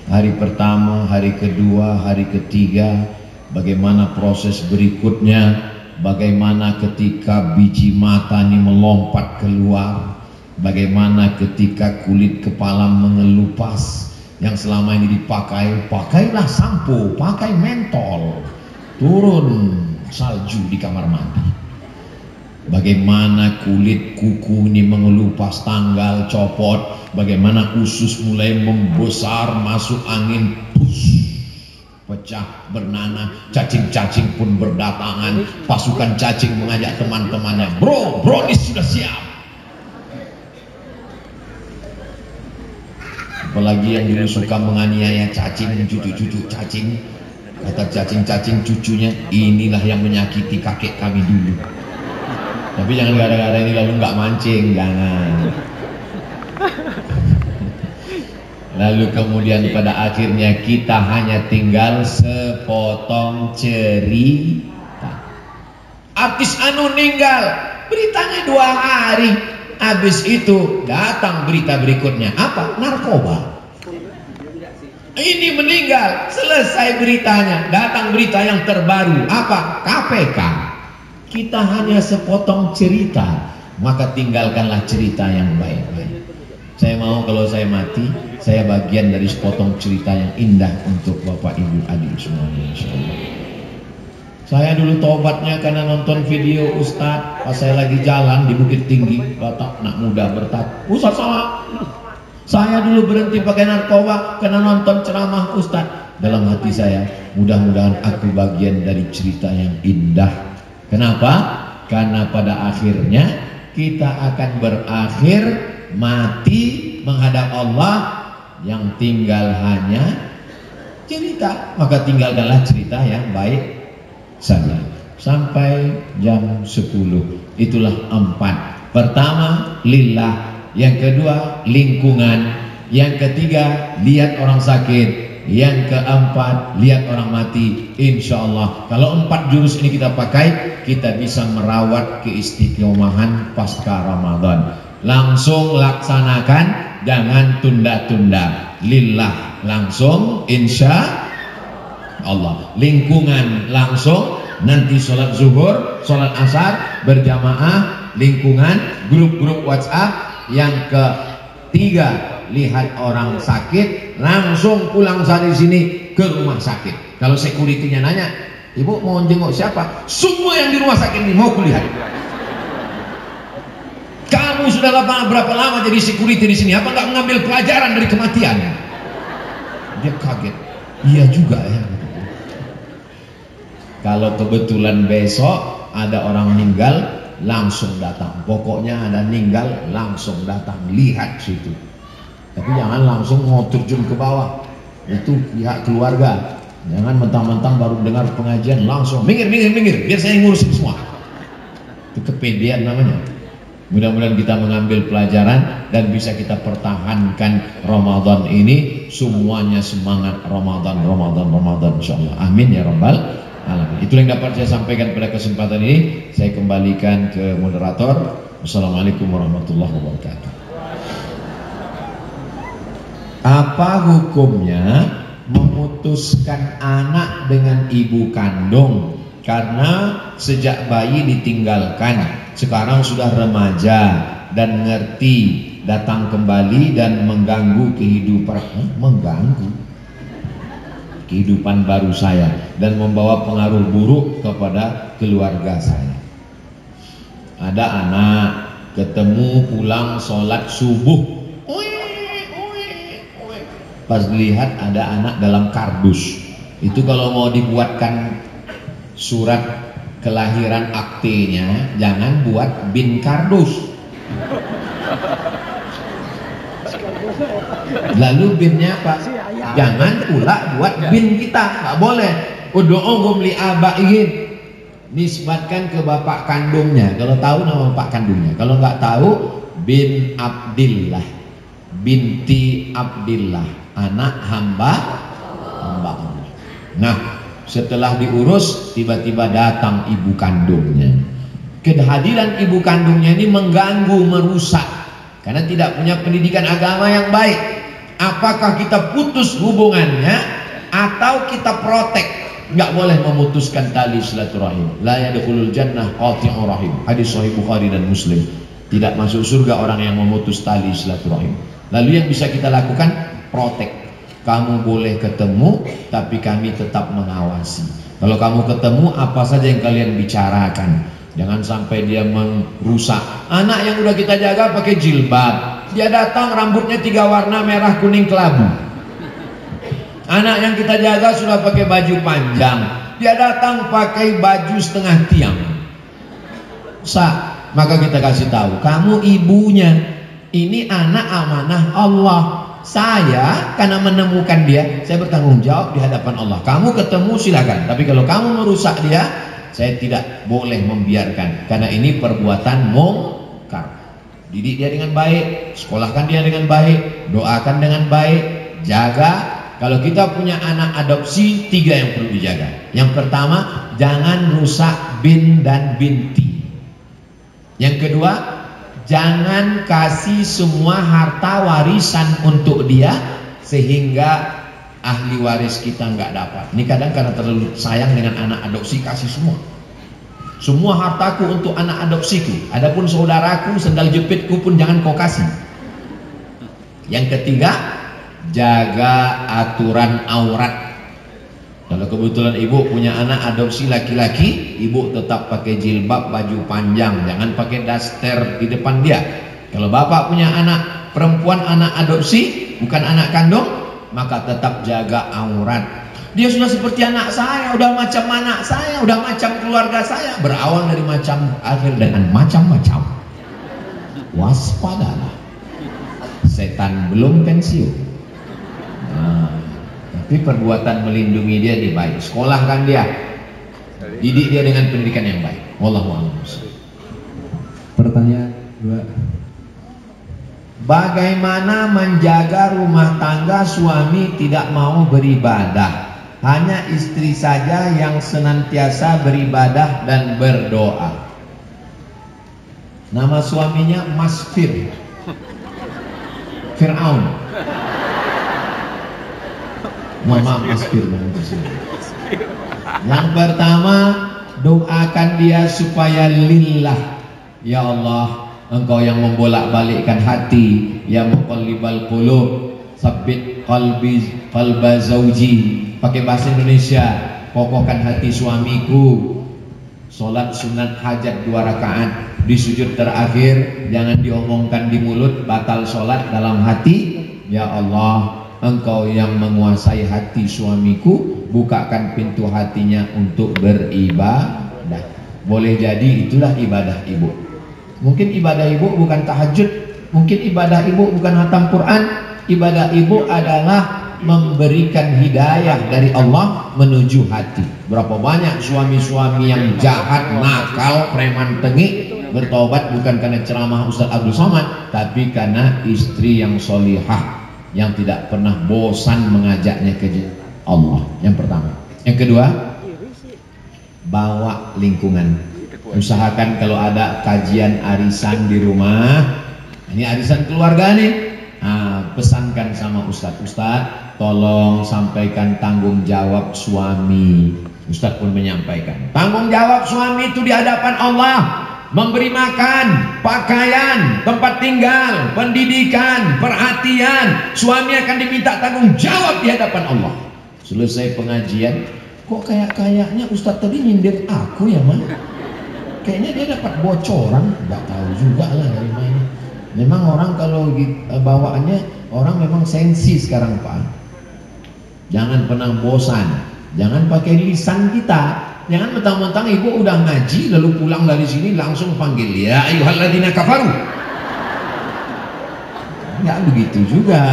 [SPEAKER 2] Hari pertama, hari kedua, hari ketiga, bagaimana proses berikutnya, bagaimana ketika biji mata ini melompat keluar, bagaimana ketika kulit kepala mengelupas, yang selama ini dipakai, pakailah sampo, pakai mentol, turun salju di kamar mandi. Bagaimana kulit kuku ini mengelupas, tanggal copot, bagaimana usus mulai membesar, masuk angin, push, pecah, bernanah, cacing-cacing pun berdatangan, pasukan cacing mengajak teman-temannya, bro, ini sudah siap. Apalagi yang dulu suka menganiaya cacing, cucu-cucu cacing, kata cacing-cacing cucunya, inilah yang menyakiti kakek kami dulu. Tapi jangan gara-gara ini lalu nggak mancing, jangan. Lalu kemudian pada akhirnya kita hanya tinggal sepotong cerita. Artis anu meninggal, beritanya 2 hari. Habis itu datang berita berikutnya, apa? Narkoba. Ini meninggal, selesai beritanya, datang berita yang terbaru, apa? KPK. Kita hanya sepotong cerita, maka tinggalkanlah cerita yang baik-baik. Saya mau kalau saya mati, saya bagian dari sepotong cerita yang indah untuk Bapak Ibu adik semuanya, insyaallah. Saya dulu tobatnya karena nonton video Ustadz pas saya lagi jalan di Bukit Tinggi, Batak anak muda bertat. Ustadz salah. Saya dulu berhenti pakai narkoba karena nonton ceramah Ustadz. Dalam hati saya, mudah-mudahan aku bagian dari cerita yang indah. Kenapa? Karena pada akhirnya kita akan berakhir mati menghadap Allah, yang tinggal hanya cerita. Maka tinggalkanlah cerita yang baik saja. Sampai jam 10. Itulah 4. Pertama, lillah. Yang kedua, lingkungan. Yang ketiga, lihat orang sakit. Yang keempat, lihat orang mati. Insya Allah, kalau 4 jurus ini kita pakai, kita bisa merawat keistiqomahan pasca Ramadan. Langsung laksanakan, jangan tunda-tunda. Lillah langsung, insya Allah. Lingkungan langsung, nanti sholat zuhur, sholat asar berjamaah, lingkungan, grup-grup WhatsApp. Yang ketiga, lihat orang sakit, langsung pulang dari sini ke rumah sakit. Kalau security-nya nanya, ibu mau jenguk siapa? Semua yang di rumah sakit ini mau kulihat. Kamu sudah berapa lama jadi security di sini? Apa nggak mengambil pelajaran dari kematian? Dia kaget. Iya juga ya. Kalau kebetulan besok ada orang meninggal, langsung datang. Pokoknya ada meninggal, langsung datang, lihat situ. Tapi jangan langsung mau terjun ke bawah. Itu pihak keluarga. Jangan mentang-mentang baru dengar pengajian langsung minggir, biar saya ngurusin semua. Itu kepedean namanya. Mudah-mudahan kita mengambil pelajaran dan bisa kita pertahankan Ramadan ini. Semuanya semangat Ramadan insyaallah. Amin ya rabbal alamin. Itu yang dapat saya sampaikan pada kesempatan ini. Saya kembalikan ke moderator. Wassalamualaikum warahmatullahi wabarakatuh. Apa hukumnya memutuskan anak dengan ibu kandung karena sejak bayi ditinggalkan, sekarang sudah remaja dan ngerti, datang kembali dan mengganggu kehidupan baru saya dan membawa pengaruh buruk kepada keluarga saya. Ada anak ketemu pulang sholat subuh, pas dilihat ada anak dalam kardus. Itu kalau mau dibuatkan surat kelahiran aktenya, jangan buat bin kardus. Lalu binnya apa? Jangan pula buat bin kita, nggak boleh. Ud'uhum li abaihim, nisbatkan ke bapak kandungnya. Kalau tahu nama bapak kandungnya, kalau nggak tahu bin Abdillah, binti Abdillah, anak hamba Allah. Nah, setelah diurus tiba-tiba datang ibu kandungnya. Kehadiran ibu kandungnya ini mengganggu, merusak karena tidak punya pendidikan agama yang baik. Apakah kita putus hubungannya atau kita protek? Nggak boleh memutuskan tali silaturahim. La yadkhulul jannah qati'ur rahim. Hadis sahih Bukhari dan Muslim. Tidak masuk surga orang yang memutus tali silaturahim. Lalu yang bisa kita lakukan, protek. Kamu boleh ketemu, tapi kami tetap mengawasi. Kalau kamu ketemu, apa saja yang kalian bicarakan. Jangan sampai dia merusak. Anak yang udah kita jaga pakai jilbab, dia datang rambutnya 3 warna, merah, kuning, kelabu. Anak yang kita jaga sudah pakai baju panjang, dia datang pakai baju setengah tiang. Maka kita kasih tahu, kamu ibunya, ini anak amanah Allah. Saya karena menemukan dia, saya bertanggung jawab di hadapan Allah. Kamu ketemu silakan, tapi kalau kamu merusak dia, saya tidak boleh membiarkan, karena ini perbuatan mungkar. Didik dia dengan baik, sekolahkan dia dengan baik, doakan dengan baik, jaga. Kalau kita punya anak adopsi, 3 yang perlu dijaga. Yang pertama, jangan rusak bin dan binti. Yang kedua, jangan kasih semua harta warisan untuk dia sehingga ahli waris kita nggak dapat. Ini kadang karena terlalu sayang dengan anak adopsi, kasih semua hartaku untuk anak adopsiku. Adapun saudaraku, sendal jepitku pun jangan kau kasih. Yang ketiga, jaga aturan aurat. Kalau kebetulan ibu punya anak adopsi laki-laki, ibu tetap pakai jilbab, baju panjang, jangan pakai daster di depan dia. Kalau bapak punya anak perempuan, anak adopsi, bukan anak kandung, maka tetap jaga aurat. Dia sudah seperti anak saya, udah macam anak saya, udah macam keluarga saya. Berawal dari macam, akhir dengan macam-macam. Waspadalah, setan belum pensiun. Tapi perbuatan melindungi dia baik. Sekolahkan dia, didik dia dengan pendidikan yang baik. Wallahu a'lam.
[SPEAKER 3] Pertanyaan 2.
[SPEAKER 2] Bagaimana menjaga rumah tangga suami tidak mau beribadah, hanya istri saja yang senantiasa beribadah dan berdoa? Nama suaminya Mas Fir'aun. Mohon maaf Mas Fir'aun. Yang pertama, doakan dia supaya lillah. Ya Allah, Engkau yang membolak-balikkan hati, ya muqallibal qulub, tsabbit qalba zauji. Pakai bahasa Indonesia, kokohkan hati suamiku. Salat sunat hajat 2 rakaat, di sujud terakhir jangan diomongkan di mulut, batal salat dalam hati. Ya Allah, Engkau yang menguasai hati suamiku, bukakan pintu hatinya untuk beribadah. Boleh jadi itulah ibadah ibu. Mungkin ibadah ibu bukan tahajud, mungkin ibadah ibu bukan hatam Quran. Ibadah ibu adalah memberikan hidayah dari Allah menuju hati. Berapa banyak suami-suami yang jahat, nakal, preman, tengik bertobat bukan karena ceramah Ustaz Abdul Somad, tapi karena istri yang solihah yang tidak pernah bosan mengajaknya ke Allah. Yang pertama. Yang kedua, bawa lingkungan. Usahakan kalau ada kajian arisan di rumah, ini arisan keluarga nih, pesankan sama Ustadz, tolong sampaikan tanggung jawab suami. Ustadz pun menyampaikan, tanggung jawab suami itu di hadapan Allah. Memberi makan, pakaian, tempat tinggal, pendidikan, perhatian. Suami akan diminta tanggung jawab di hadapan Allah. Selesai pengajian, kok kayaknya Ustadz tadi nyindir aku ya man? Kayaknya dia dapat bocoran, nggak tahu juga lah dari mana. Memang orang kalau bawaannya, orang memang sensi sekarang Pak. Jangan pernah bosan, jangan pakai lisan kita. Jangan mentang-mentang ibu udah ngaji lalu pulang dari sini langsung panggil ya ayyuhalladzina kafaru. Enggak begitu juga.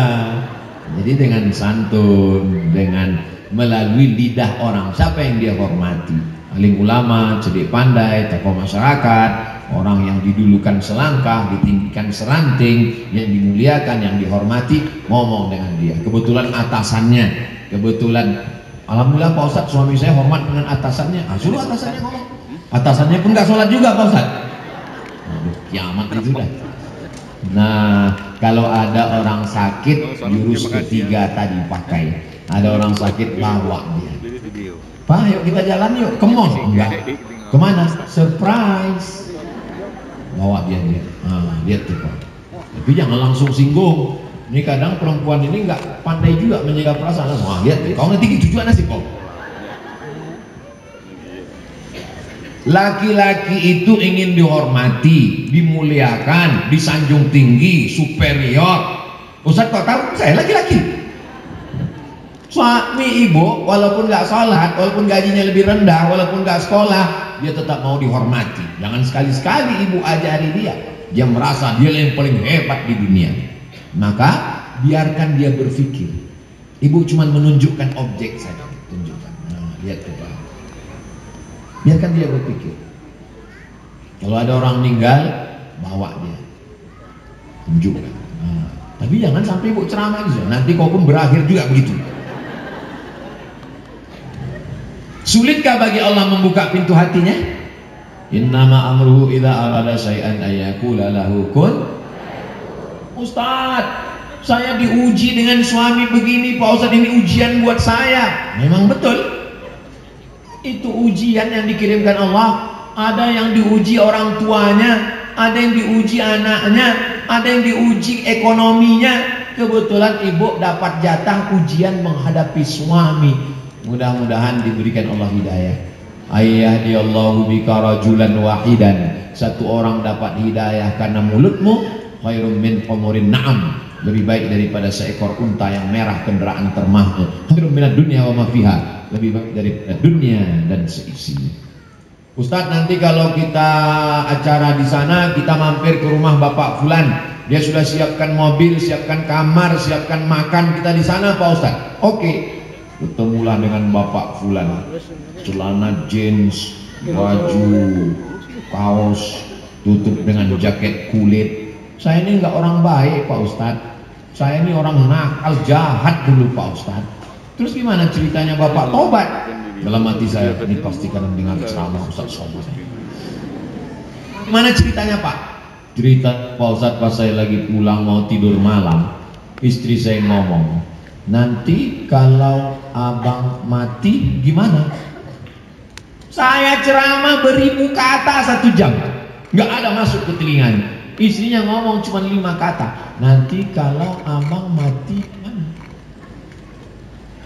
[SPEAKER 2] Jadi dengan santun, dengan melalui lidah orang, siapa yang dia hormati? Alim ulama, cerdik pandai, tokoh masyarakat, orang yang didulukan selangkah, ditinggikan seranting, yang dimuliakan, yang dihormati, ngomong dengan dia. Kebetulan atasannya, kebetulan alhamdulillah Pak Ustadz, suami saya hormat dengan atasannya. Suruh atasannya ngomong. Atasannya pun gak sholat juga Pak Ustadz. Aduh, kiamat itu dah. Nah, kalau ada orang sakit, jurus ketiga tadi pakai. Ada orang sakit, bawa dia. Pak, yuk kita jalan yuk. Come on. Enggak. Kemana? Surprise. Bawa dia. Lihat tuh Pak. Tapi jangan langsung singgung. Ini kadang perempuan ini nggak pandai juga menjaga perasaan. Wah, lihat, kau nanti gitu juga nasib kau. Laki-laki itu ingin dihormati, dimuliakan, disanjung tinggi, superior. Ustaz kau tahu saya laki-laki. Suami ibu walaupun nggak sholat, walaupun gajinya lebih rendah, walaupun nggak sekolah, dia tetap mau dihormati. Jangan sekali-sekali ibu ajari dia. Dia merasa dia yang paling hebat di dunia. Maka biarkan dia berpikir. Ibu cuma menunjukkan objek saja, tunjukkan. Nah, lihat tuh Pak. Biarkan dia berpikir. Kalau ada orang meninggal, bawa dia, tunjukkan. Nah, Tapi jangan sampai ibu ceramah gitu, nanti kau pun berakhir juga begitu. Sulitkah bagi Allah membuka pintu hatinya? Innama amruhu idza arada syai'an ayyaqula lahu kun. Ustaz, saya diuji dengan suami begini, Pak Ustaz, ini ujian buat saya. Memang betul. Itu ujian yang dikirimkan Allah. Ada yang diuji orang tuanya, ada yang diuji anaknya, ada yang diuji ekonominya. Kebetulan ibu dapat jatah ujian menghadapi suami. Mudah-mudahan diberikan Allah hidayah. Ayyadiyallahu bika rajulan wahidan. Satu orang dapat hidayah karena mulutmu, khairum min humurin na'am. Lebih baik daripada seekor unta yang merah kendaraan termahal. Khairum minad dunya wa ma fiha. Lebih baik daripada dunia dan seisinya. Ustadz, nanti kalau kita acara di sana, kita mampir ke rumah Bapak Fulan. Dia sudah siapkan mobil, siapkan kamar, siapkan makan kita di sana, Pak Ustadz. Oke. Ketemulah dengan Bapak Fulan, celana jeans, baju, kaos, tutup dengan jaket kulit. Saya ini nggak orang baik, Pak Ustadz. Saya ini orang nakal, jahat dulu, Pak Ustadz. Terus gimana ceritanya Bapak tobat? Dalam hati saya, ini pasti karena dengar ceramah Ustadz Somad. Gimana ceritanya, Pak? Cerita Pak Ustadz, pas saya lagi pulang mau tidur malam, istri saya ngomong, nanti kalau abang mati gimana? Saya ceramah beribu kata 1 jam, nggak ada masuk ke telinganya. Istrinya ngomong cuma 5 kata, nanti kalau abang mati gimana?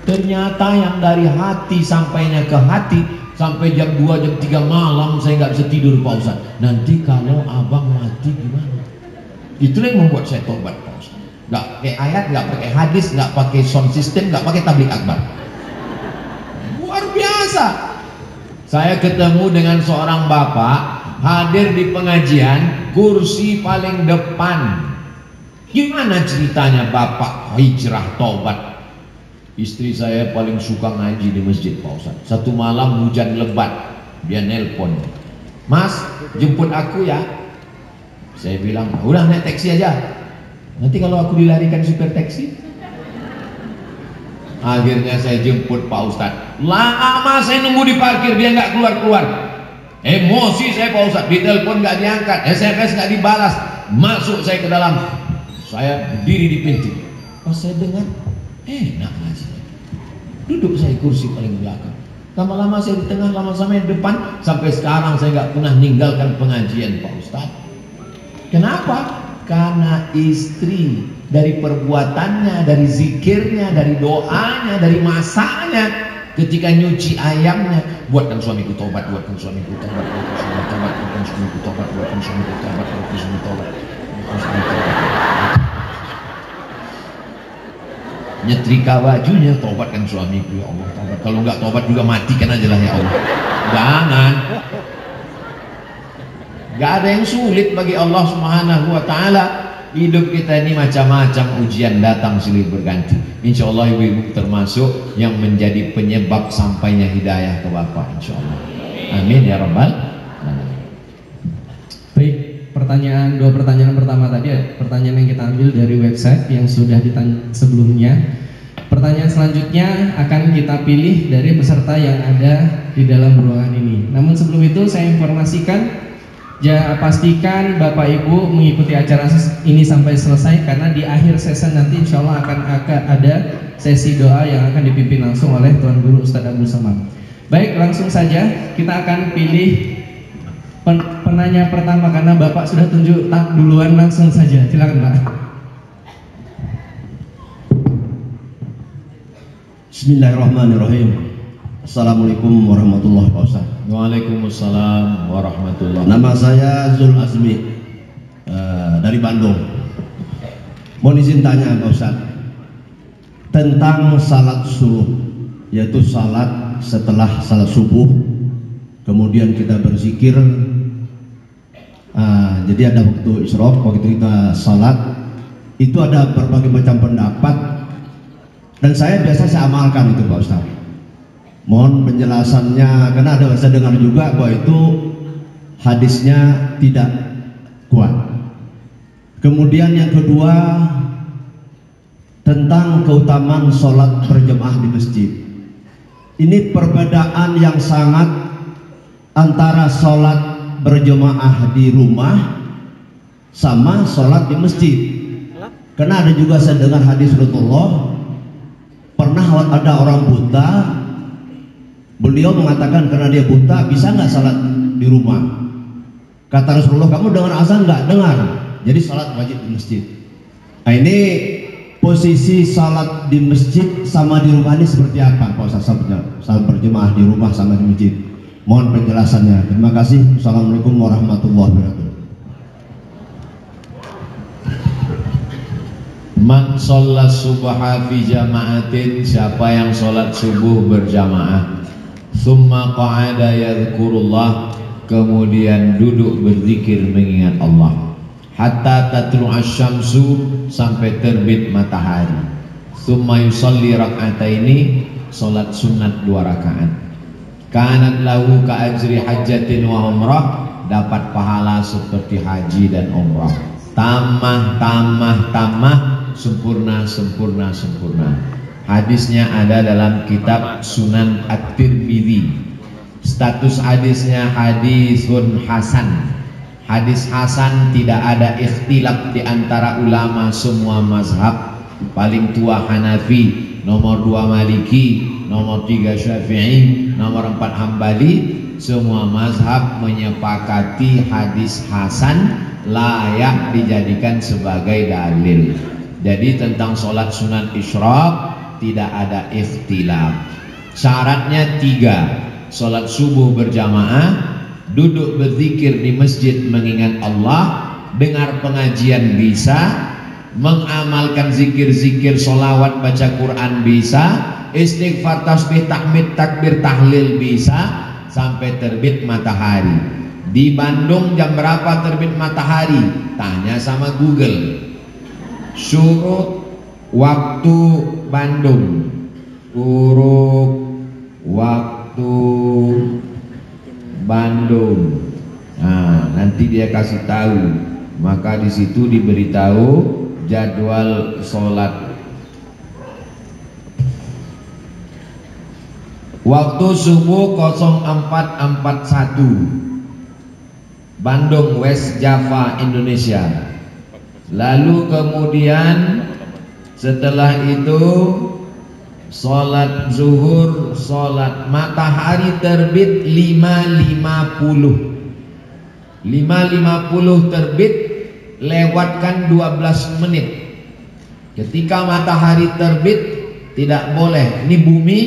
[SPEAKER 2] Ternyata yang dari hati sampainya ke hati, sampai jam 2, jam 3 malam saya nggak bisa tidur, Pak Ustadz. Nanti kalau abang mati gimana? Itulah yang membuat saya tobat, Pak Ustadz. Nggak pakai ayat, nggak pakai hadis, nggak pakai sound system, nggak pakai tabligh akbar. Luar biasa. Saya ketemu dengan seorang bapak hadir di pengajian, kursi paling depan. Gimana ceritanya bapak hijrah tobat? Istri saya paling suka ngaji di masjid, Pak Ustadz. Satu malam hujan lebat, dia nelpon, Mas jemput aku ya. Saya bilang, udah naik taksi aja. Nanti kalau aku dilarikan supir taksi. Akhirnya saya jemput Pak Ustadz. Lama saya nunggu di parkir, dia nggak keluar-keluar. Emosi saya, Pak Ustadz. Ditelepon nggak diangkat, SMS nggak dibalas. Masuk saya ke dalam. Saya berdiri di pintu. Pas saya dengar, enak aja. Duduk saya kursi paling belakang. Lama-lama saya di tengah, lama-lama di depan. Sampai sekarang saya nggak pernah meninggalkan pengajian, Pak Ustadz. Kenapa? Karena istri dari perbuatannya, dari zikirnya, dari doanya, dari masaknya, ketika nyuci ayamnya, buatkan suamiku tobat, buatkan suamiku tobat, buatkan suamiku tobat, buatkan suamiku tobat, buatkan suamiku tobat, buatkan suamiku tobat, buatkan suamiku tobat. Nyetrika bajunya, tobatkan suamiku, ya Allah, tobat. Kalau nggak tobat juga matikan aja lah, ya Allah. Jangan. Gak ada yang sulit bagi Allah Subhanahu wa ta'ala. Hidup kita ini macam-macam ujian datang silih berganti. Insya Allah ibu-ibu termasuk yang menjadi penyebab sampainya hidayah ke Bapak, insya Allah. Amin ya Rabbal alamin.
[SPEAKER 3] Baik, dua pertanyaan pertama tadi, pertanyaan yang kita ambil dari website yang sudah ditanya sebelumnya. Pertanyaan selanjutnya akan kita pilih dari peserta yang ada di dalam ruangan ini. Namun sebelum itu saya informasikan, pastikan Bapak Ibu mengikuti acara ini sampai selesai, karena di akhir sesi nanti insya Allah akan ada sesi doa yang akan dipimpin langsung oleh Tuan Guru Ustadz Abdul Somad. Baik, langsung saja kita akan pilih penanya pertama, karena Bapak sudah tunjuk duluan. Langsung saja, silakan Pak.
[SPEAKER 4] Bismillahirrahmanirrahim. Assalamualaikum warahmatullahi wabarakatuh.
[SPEAKER 2] Waalaikumsalam warahmatullahi wabarakatuh.
[SPEAKER 4] Nama saya Zul Azmi dari Bandung. Mohon izin tanya Pak Ustaz tentang salat subuh, yaitu salat setelah salat subuh kemudian kita berzikir. Jadi ada waktu isyraq, waktu kita salat itu ada berbagai macam pendapat, dan saya amalkan itu Pak Ustaz. Mohon penjelasannya, karena ada saya dengar juga bahwa itu hadisnya tidak kuat. Kemudian yang kedua, tentang keutamaan sholat berjamaah di masjid. Ini perbedaan yang sangat antara sholat berjamaah di rumah sama sholat di masjid. Karena ada juga saya dengar hadis Rasulullah, pernah ada orang buta, beliau mengatakan karena dia buta bisa nggak sholat di rumah? Kata Rasulullah, kamu dengar azan nggak? Dengar. Jadi sholat wajib di masjid. Nah, ini posisi sholat di masjid sama di rumah ini seperti apa Pak Ustaz? Sholat berjamaah di rumah sama di masjid. Mohon penjelasannya. Terima kasih. Assalamualaikum warahmatullahi wabarakatuh.
[SPEAKER 2] Man sholat subha fi jama'atin, siapa yang sholat subuh berjamaah, summa qa'ada yadhkurullah, kemudian duduk berzikir mengingat Allah, hatta tatlu'asy syamsu, sampai terbit matahari, summa yusalli rak'ataini, sholat sunat 2 rakaat, kanat lahu ka ajri hajjatin wa umrah, dapat pahala seperti haji dan umrah. Tamah, sempurna. Hadisnya ada dalam kitab Sunan At-Tirmidzi. Status hadisnya hadisun hasan. Hadis hasan, tidak ada ikhtilaf di antara ulama semua mazhab. Paling tua Hanafi, nomor 2 Maliki, nomor 3 Syafi'i, nomor 4 Hambali. Semua mazhab menyepakati hadis hasan layak dijadikan sebagai dalil. Jadi tentang sholat sunat isyraq tidak ada ikhtilaf. Syaratnya 3, sholat subuh berjamaah, duduk berzikir di masjid mengingat Allah, dengar pengajian bisa, mengamalkan zikir-zikir, sholawat, baca Quran bisa, istighfar, tasbih, tahmid, takbir, tahlil bisa, sampai terbit matahari. Di Bandung jam berapa terbit matahari? Tanya sama Google. Syuruk waktu Bandung, syuruk waktu Bandung. Nah, nanti dia kasih tahu. Maka di situ diberitahu jadwal sholat. Waktu subuh 0441 Bandung, West Java, Indonesia. Lalu kemudian setelah itu sholat zuhur, sholat matahari terbit 5.50 terbit, lewatkan 12 menit. Ketika matahari terbit tidak boleh, ini bumi,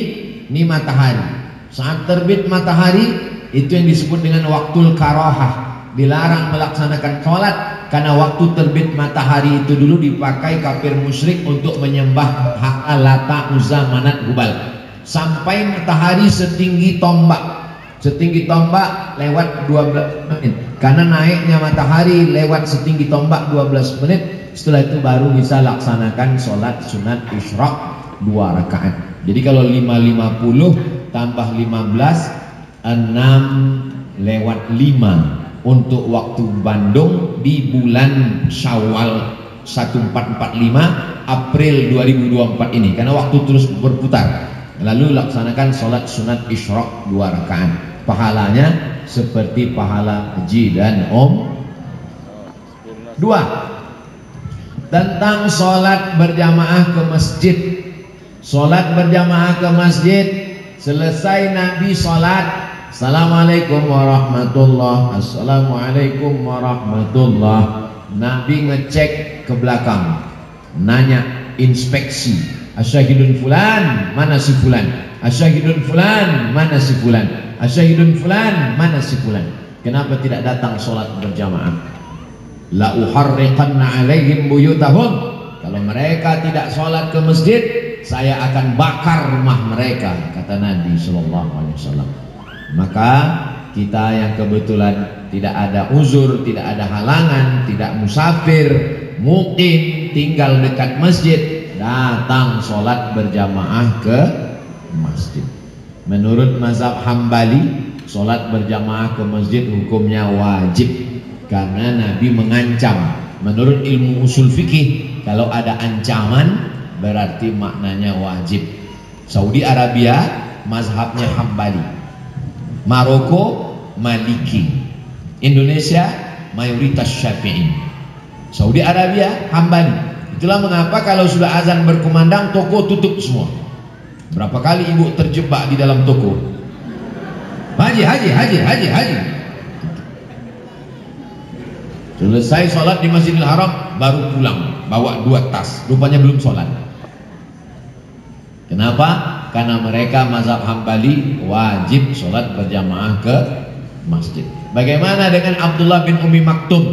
[SPEAKER 2] ini matahari. Saat terbit matahari itu yang disebut dengan waktul karohah. Dilarang melaksanakan sholat karena waktu terbit matahari itu dulu dipakai kafir musyrik untuk menyembah Lata, Uzza, Manat, Hubal, sampai matahari setinggi tombak. Setinggi tombak lewat 12 menit. Karena naiknya matahari lewat setinggi tombak 12 menit. Setelah itu baru bisa laksanakan sholat sunat isyraq 2 rakaat. Jadi kalau 5.50 tambah 15, 6/5 untuk waktu Bandung di bulan Syawal 1445 April 2024 ini, karena waktu terus berputar. Lalu laksanakan sholat sunat isyraq 2 rakaat. Pahalanya seperti pahala haji dan 2. Tentang sholat berjamaah ke masjid. Sholat berjamaah ke masjid, selesai Nabi sholat, Assalamualaikum warahmatullah, Assalamualaikum warahmatullah. Nabi ngecek ke belakang, nanya, inspeksi, asyahidun fulan, mana si fulan, asyahidun fulan, mana si fulan, asyahidun fulan, mana si fulan. Kenapa tidak datang sholat berjamaah? La uharriqanna alaihim buyutahum. Kalau mereka tidak sholat ke masjid, saya akan bakar rumah mereka, kata Nabi SAW. Maka kita yang kebetulan tidak ada uzur, tidak ada halangan, tidak musafir, mungkin tinggal dekat masjid, datang sholat berjamaah ke masjid. Menurut mazhab Hambali, sholat berjamaah ke masjid hukumnya wajib, karena Nabi mengancam. Menurut ilmu usul fikih, kalau ada ancaman berarti maknanya wajib. Saudi Arabia mazhabnya Hambali, Maroko Maliki, Indonesia mayoritas Syafi'i. Saudi Arabia Hambali. Itulah mengapa kalau sudah azan berkumandang toko tutup semua. Berapa kali ibu terjebak di dalam toko? Haji. Selesai sholat di Masjidil Haram baru pulang, bawa 2 tas, rupanya belum sholat. Kenapa? Karena mereka mazhab Hambali wajib sholat berjamaah ke masjid. Bagaimana dengan Abdullah bin Ummi Maktum?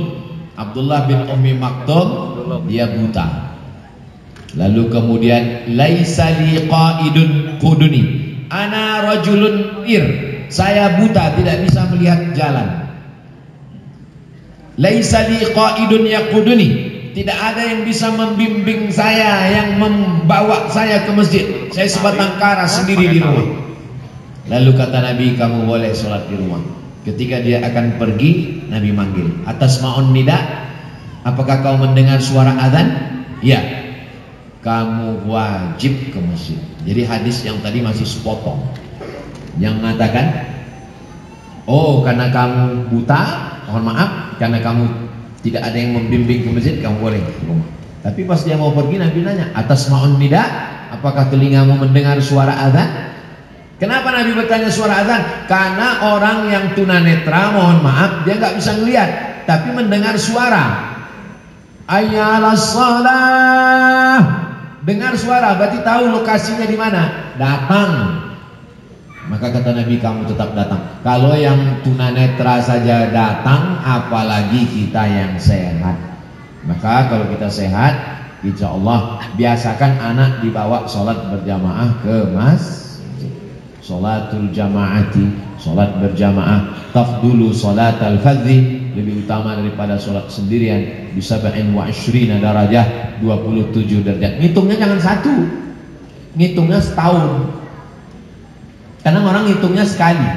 [SPEAKER 2] Abdullah bin Ummi Maktum dia buta. Lalu kemudian laisa li qaidun quduni, ana rajulun ir, saya buta tidak bisa melihat jalan. Laisa li qaidun yaquduni, tidak ada yang bisa membimbing saya, yang membawa saya ke masjid. Saya sebatang kara sendiri di rumah. Lalu kata Nabi, kamu boleh sholat di rumah. Ketika dia akan pergi, Nabi manggil, atas ma'un nida, apakah kau mendengar suara azan? Ya, kamu wajib ke masjid. Jadi hadis yang tadi masih sepotong, yang mengatakan, oh karena kamu buta, mohon maaf, karena kamu tidak ada yang membimbing ke masjid, kamu boleh ke rumah. Tapi pas dia mau pergi, Nabi nanya, atas ma'un nida, apakah telingamu mendengar suara azan? Kenapa Nabi bertanya suara azan? Karena orang yang tunanetra, mohon maaf, dia nggak bisa melihat, tapi mendengar suara. Ayyalas shalah, dengar suara, berarti tahu lokasinya di mana. Datang. Maka kata Nabi, kamu tetap datang. Kalau yang tunanetra saja datang, apalagi kita yang sehat. Maka kalau kita sehat, insya Allah biasakan anak dibawa sholat berjamaah ke masjid. Sholatul jamaati, sholat berjamaah, tafdulu sholat al-fadhi, lebih utama daripada sholat sendirian, bisa ba'in wa ashrina darajah, 27 derajat. Ngitungnya jangan satu, ngitungnya setahun. Karena orang ngitungnya sekali,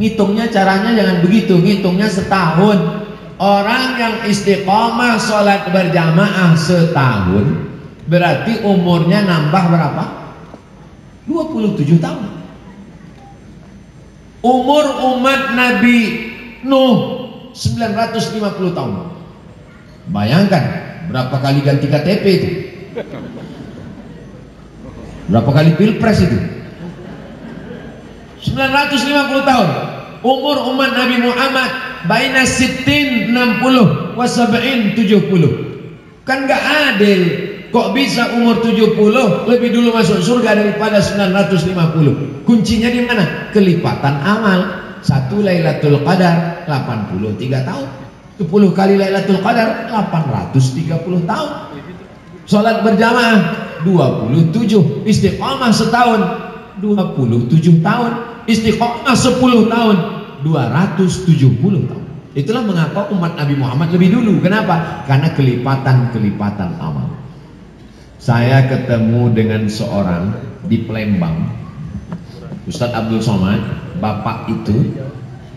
[SPEAKER 2] ngitungnya caranya jangan begitu, ngitungnya setahun. Orang yang istiqomah sholat berjamaah setahun, berarti umurnya nambah berapa? 27 tahun. Umur umat Nabi Nuh 950 tahun. Bayangkan berapa kali ganti KTP itu, berapa kali pilpres itu. 950 tahun. Umur umat Nabi Muhammad baina sittin 60 wa sab'in 70. Kan gak adil. Kok bisa umur 70 lebih dulu masuk surga daripada 950? Kuncinya di mana? Kelipatan amal. 1 Lailatul Qadar 83 tahun. 10 kali Lailatul Qadar 830 tahun. Salat berjamaah 27. Istiqamah setahun 27 tahun. Istiqamah 10 tahun 270 tahun. Itulah mengapa umat Nabi Muhammad lebih dulu. Kenapa? Karena kelipatan amal. Saya ketemu dengan seorang di Palembang, Ustadz Abdul Somad. Bapak itu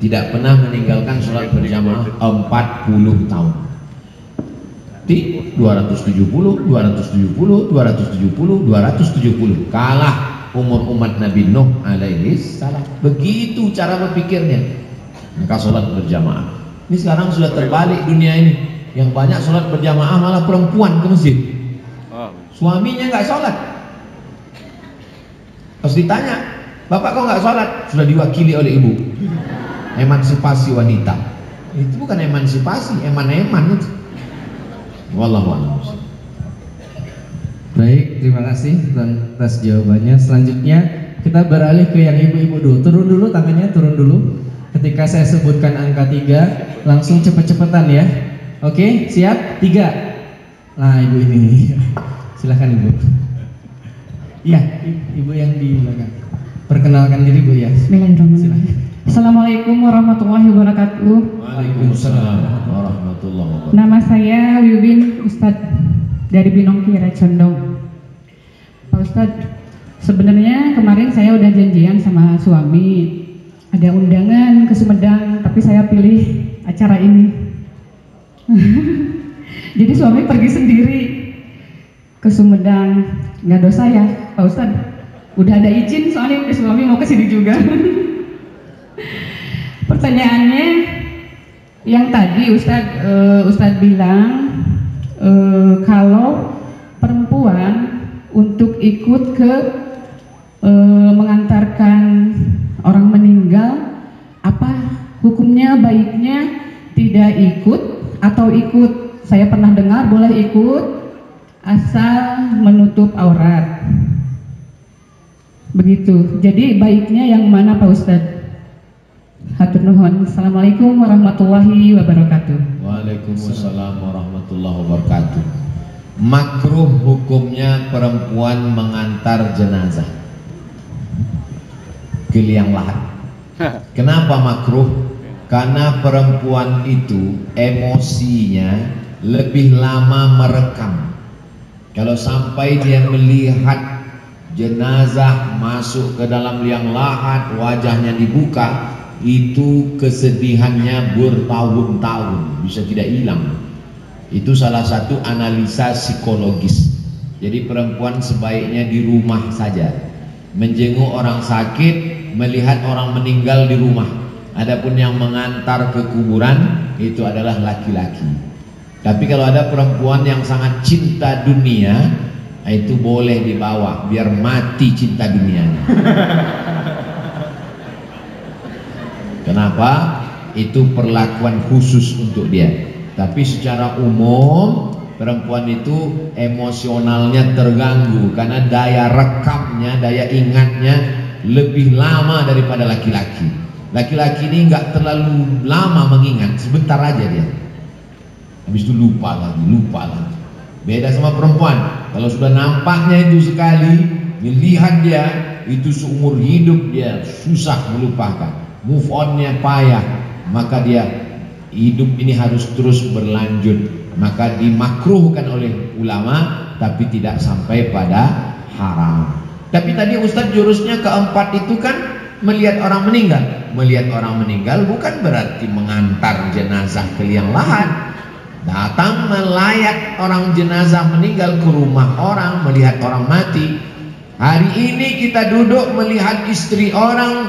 [SPEAKER 2] tidak pernah meninggalkan sholat berjamaah 40 tahun. Di 270, 270, 270, 270. Kalah umur umat Nabi Nuh alaihi salam. Begitu cara berpikirnya. Maka sholat berjamaah. Ini sekarang sudah terbalik dunia ini. Yang banyak sholat berjamaah malah perempuan ke masjid. Suaminya nggak sholat. Terus ditanya, bapak kok nggak sholat? Sudah diwakili oleh ibu. Emansipasi wanita. Itu bukan emansipasi, eman-eman itu. Wallahu a'lam.
[SPEAKER 3] Baik, terima kasih atas jawabannya. Selanjutnya kita beralih ke yang ibu-ibu dulu. Turun dulu tangannya, turun dulu. Ketika saya sebutkan angka 3, langsung cepet-cepetan ya. Oke, siap? 3. Nah, ibu ini. Silahkan ibu. Iya, ibu yang di belakang. Perkenalkan diri bu ya.
[SPEAKER 5] Bismillahirrahmanirrahim. Assalamualaikum warahmatullahi wabarakatuh.
[SPEAKER 2] Waalaikumsalam warahmatullahi wabarakatuh.
[SPEAKER 5] Nama saya Wiwin Ustadz dari Binong Kira Condong. Pak Ustadz, sebenarnya kemarin saya udah janjian sama suami, ada undangan ke Sumedang, tapi saya pilih acara ini. Jadi suami pergi sendiri ke ke Sumedang. Nggak dosa ya Pak Ustadz? Udah ada izin soalnya suami mau ke sini juga. Pertanyaannya yang tadi Ustadz bilang kalau perempuan untuk ikut ke mengantarkan orang meninggal, apa hukumnya? Baiknya tidak ikut atau ikut? Saya pernah dengar boleh ikut asal menutup aurat. Begitu. Jadi baiknya yang mana Pak Ustadz? Hatur nuhun. Assalamualaikum warahmatullahi wabarakatuh.
[SPEAKER 2] Waalaikumsalam warahmatullahi wabarakatuh. Makruh hukumnya perempuan mengantar jenazah ke liang lahat. Kenapa makruh? Karena perempuan itu emosinya lebih lama merekam. Kalau sampai dia melihat jenazah masuk ke dalam liang lahat, wajahnya dibuka, itu kesedihannya bertahun-tahun, bisa tidak hilang. Itu salah satu analisa psikologis. Jadi perempuan sebaiknya di rumah saja, menjenguk orang sakit, melihat orang meninggal di rumah. Adapun yang mengantar ke kuburan itu adalah laki-laki. Tapi kalau ada perempuan yang sangat cinta dunia, itu boleh dibawa biar mati cinta dunianya. Kenapa? Itu perlakuan khusus untuk dia. Tapi secara umum perempuan itu emosionalnya terganggu karena daya rekamnya, daya ingatnya lebih lama daripada laki-laki. Laki-laki ini nggak terlalu lama mengingat, sebentar aja dia. Habis itu lupa lagi. Beda sama perempuan. Kalau sudah nampaknya itu sekali, melihat dia itu seumur hidup dia susah melupakan. Move on-nya payah, maka dia hidup ini harus terus berlanjut. Maka dimakruhkan oleh ulama, tapi tidak sampai pada haram. Tapi tadi Ustadz jurusnya keempat itu kan melihat orang meninggal. Melihat orang meninggal bukan berarti mengantar jenazah ke liang lahat. Datang melayat orang jenazah meninggal ke rumah orang, melihat orang mati. Hari ini kita duduk melihat istri orang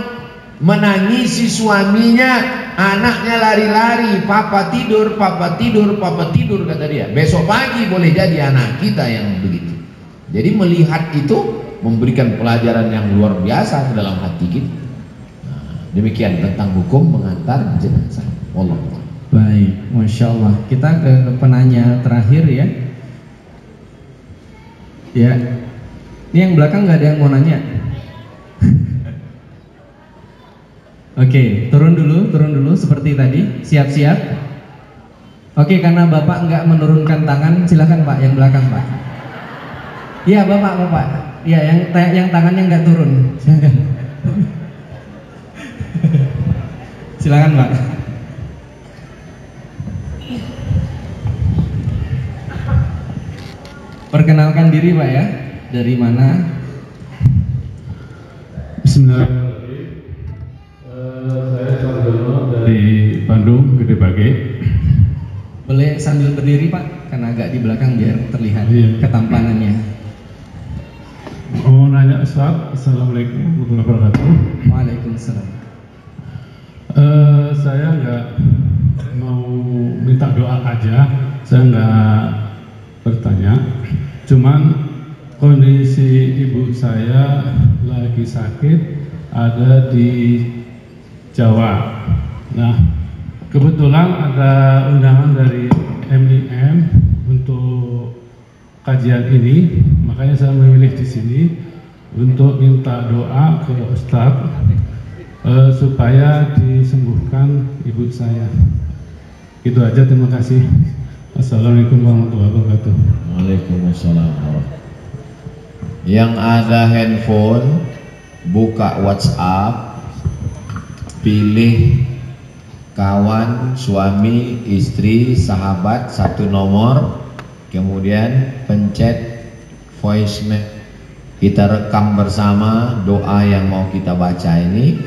[SPEAKER 2] menangisi suaminya, anaknya lari-lari, papa tidur, kata dia. Besok pagi boleh jadi anak kita yang begitu. Jadi melihat itu memberikan pelajaran yang luar biasa ke dalam hati kita. Nah, demikian tentang hukum mengantar jenazah. Wallah.
[SPEAKER 3] Baik, Masya Allah. Kita ke penanya terakhir ya. Ya, ini yang belakang nggak ada yang mau nanya. Oke, turun dulu seperti tadi. Siap-siap. Oke, karena Bapak nggak menurunkan tangan, silakan Pak yang belakang Pak. Iya Bapak. Iya, yang tangannya nggak turun. Silakan. Silakan Pak. Perkenalkan diri Pak ya, dari mana?
[SPEAKER 6] Bismillahirrahmanirrahim. Saya Sardono dari Bandung, Gede Bage.
[SPEAKER 3] Boleh sambil berdiri Pak, karena agak di belakang biar terlihat ketampanannya.
[SPEAKER 6] Mau nanya Ustaz, Assalamualaikum warahmatullahi wabarakatuh.
[SPEAKER 3] Waalaikumsalam.
[SPEAKER 6] Saya nggak mau minta doa aja, saya nggak bertanya. Cuman kondisi ibu saya lagi sakit, ada di Jawa. Nah, kebetulan ada undangan dari MIM untuk kajian ini, makanya saya memilih di sini untuk minta doa ke Ustadz supaya disembuhkan ibu saya. Itu aja, terima kasih. Assalamualaikum warahmatullahi wabarakatuh.
[SPEAKER 2] Waalaikumsalam. Yang ada handphone, buka WhatsApp, pilih kawan, suami, istri, sahabat, satu nomor, kemudian pencet voicemail. Kita rekam bersama doa yang mau kita baca ini,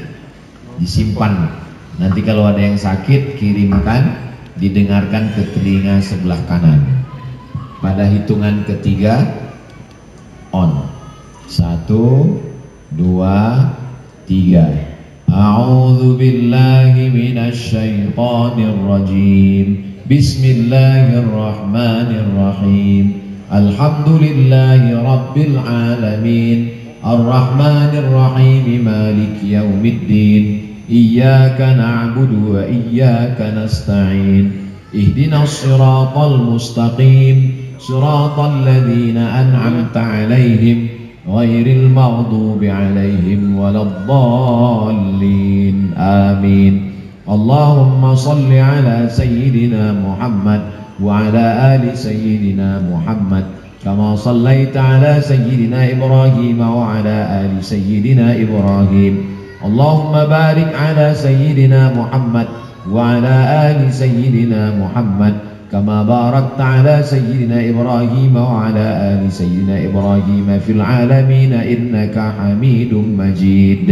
[SPEAKER 2] disimpan. Nanti kalau ada yang sakit, kirimkan, didengarkan ke telinga sebelah kanan. Pada hitungan ketiga On. 1, 2, 3. A'udzu billahi minasy syaithanir rajim. Bismillahirrahmanirrahim. Alhamdulillahi rabbil alamin. Ar-Rahmanir Rahim. Maliki yaumiddin. Iyyaka na'budu wa iyyaka nasta'in. Ihdinas siratal mustaqim. Siratal ladzina an'amta 'alaihim ghairil maghdubi 'alaihim waladdallin. Amin. Allahumma shalli ala sayyidina Muhammad wa ala ali sayyidina Muhammad kama shallaita ala sayyidina Ibrahim wa ala ali sayyidina Ibrahim. Allahumma barik ala sayyidina Muhammad wa ala ali sayyidina Muhammad kama barakta ala sayyidina Ibrahim wa ala ali sayyidina Ibrahim fil alamin innaka Hamidum Majid.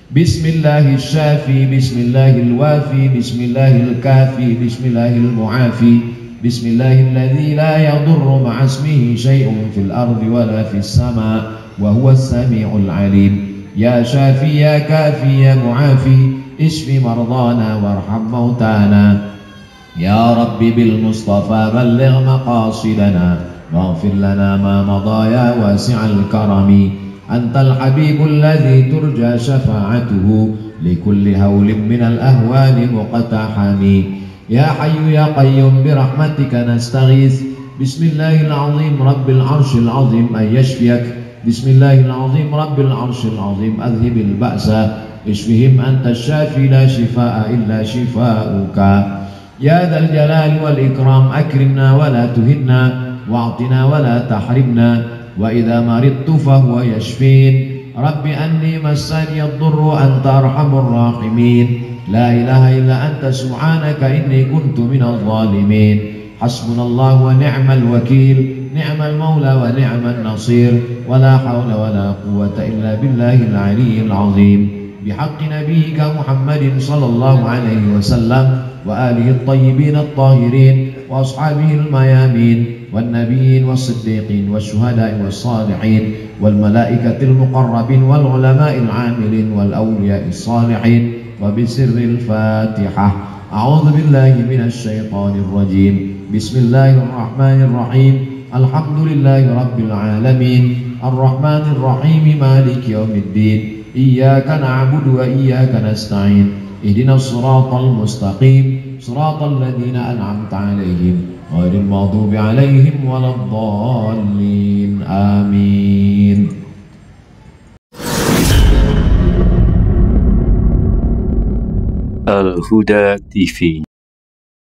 [SPEAKER 2] Bismillahil syafi, bismillahil wafi, bismillahil kafi, bismillahil muafi, bismillahil ladzi la yadurru ma'asmihi syai'un fil ardi wala fis sama wa huwas sami'ul alim. Ya syafi ya kafi ya muafi, ishfi mardana warham mautana. Ya Rabbi bil Mustafa balligh maqasidana waghfir lana ma madha ya wasi'al karami. Antal habibul ladzi turja syafa'atuhu likulli hawlin minal ahwali muqtahami. Ya hayyu ya qayyum birahmatika nastaghith. Bismillahil azim rabbil arshil azim an yashfiyak. Bismillahil azim rabbil arshil azim adhibil ba'sa ishfihim anta syafi la shifaa'a illa shifaa'uka. Ya dzal jalali wal ikram akrimna wa la tuhinna wa'tina wa la tahrimna wa idza maridtu fahuwa yashfin. Rabbi anni massani ad-durru anta arhamur rahimin. La ilaha illa anta subhanaka inni kuntu minadh dhalimin. Hasbunallahu wa ni'mal wakil. Ni'mal maula wa ni'man nasir. Wa la hawla wa la quwwata illa billahil aliyyil azim. Bihaqqi nabiyyika Muhammadin sallallahu alaihi wasallam wa alihi at-tayyibin at-tahirin wa ashabihi al-mayamin wan nabiyyin was-siddiqin wasyuhada'i was-salihin wal malaikatil muqarrabin wal ulama'il 'amilin wal awliya'is salihin wa bisirril Fatihah. A'udzu billahi minasy syaithanir rajim. Bismillahirrahmanirrahim. Alhamdulillahi rabbil alamin. Ar-Rahmanir Rahim. Maliki yaumiddin. Iyyaka na'budu wa iyyaka nasta'in. Ihdinas siratal mustaqim. Siratal ladzina an'amta 'alaihim ghairil maghdubi 'alaihim waladdallin. Amin.
[SPEAKER 1] Al-Huda TV.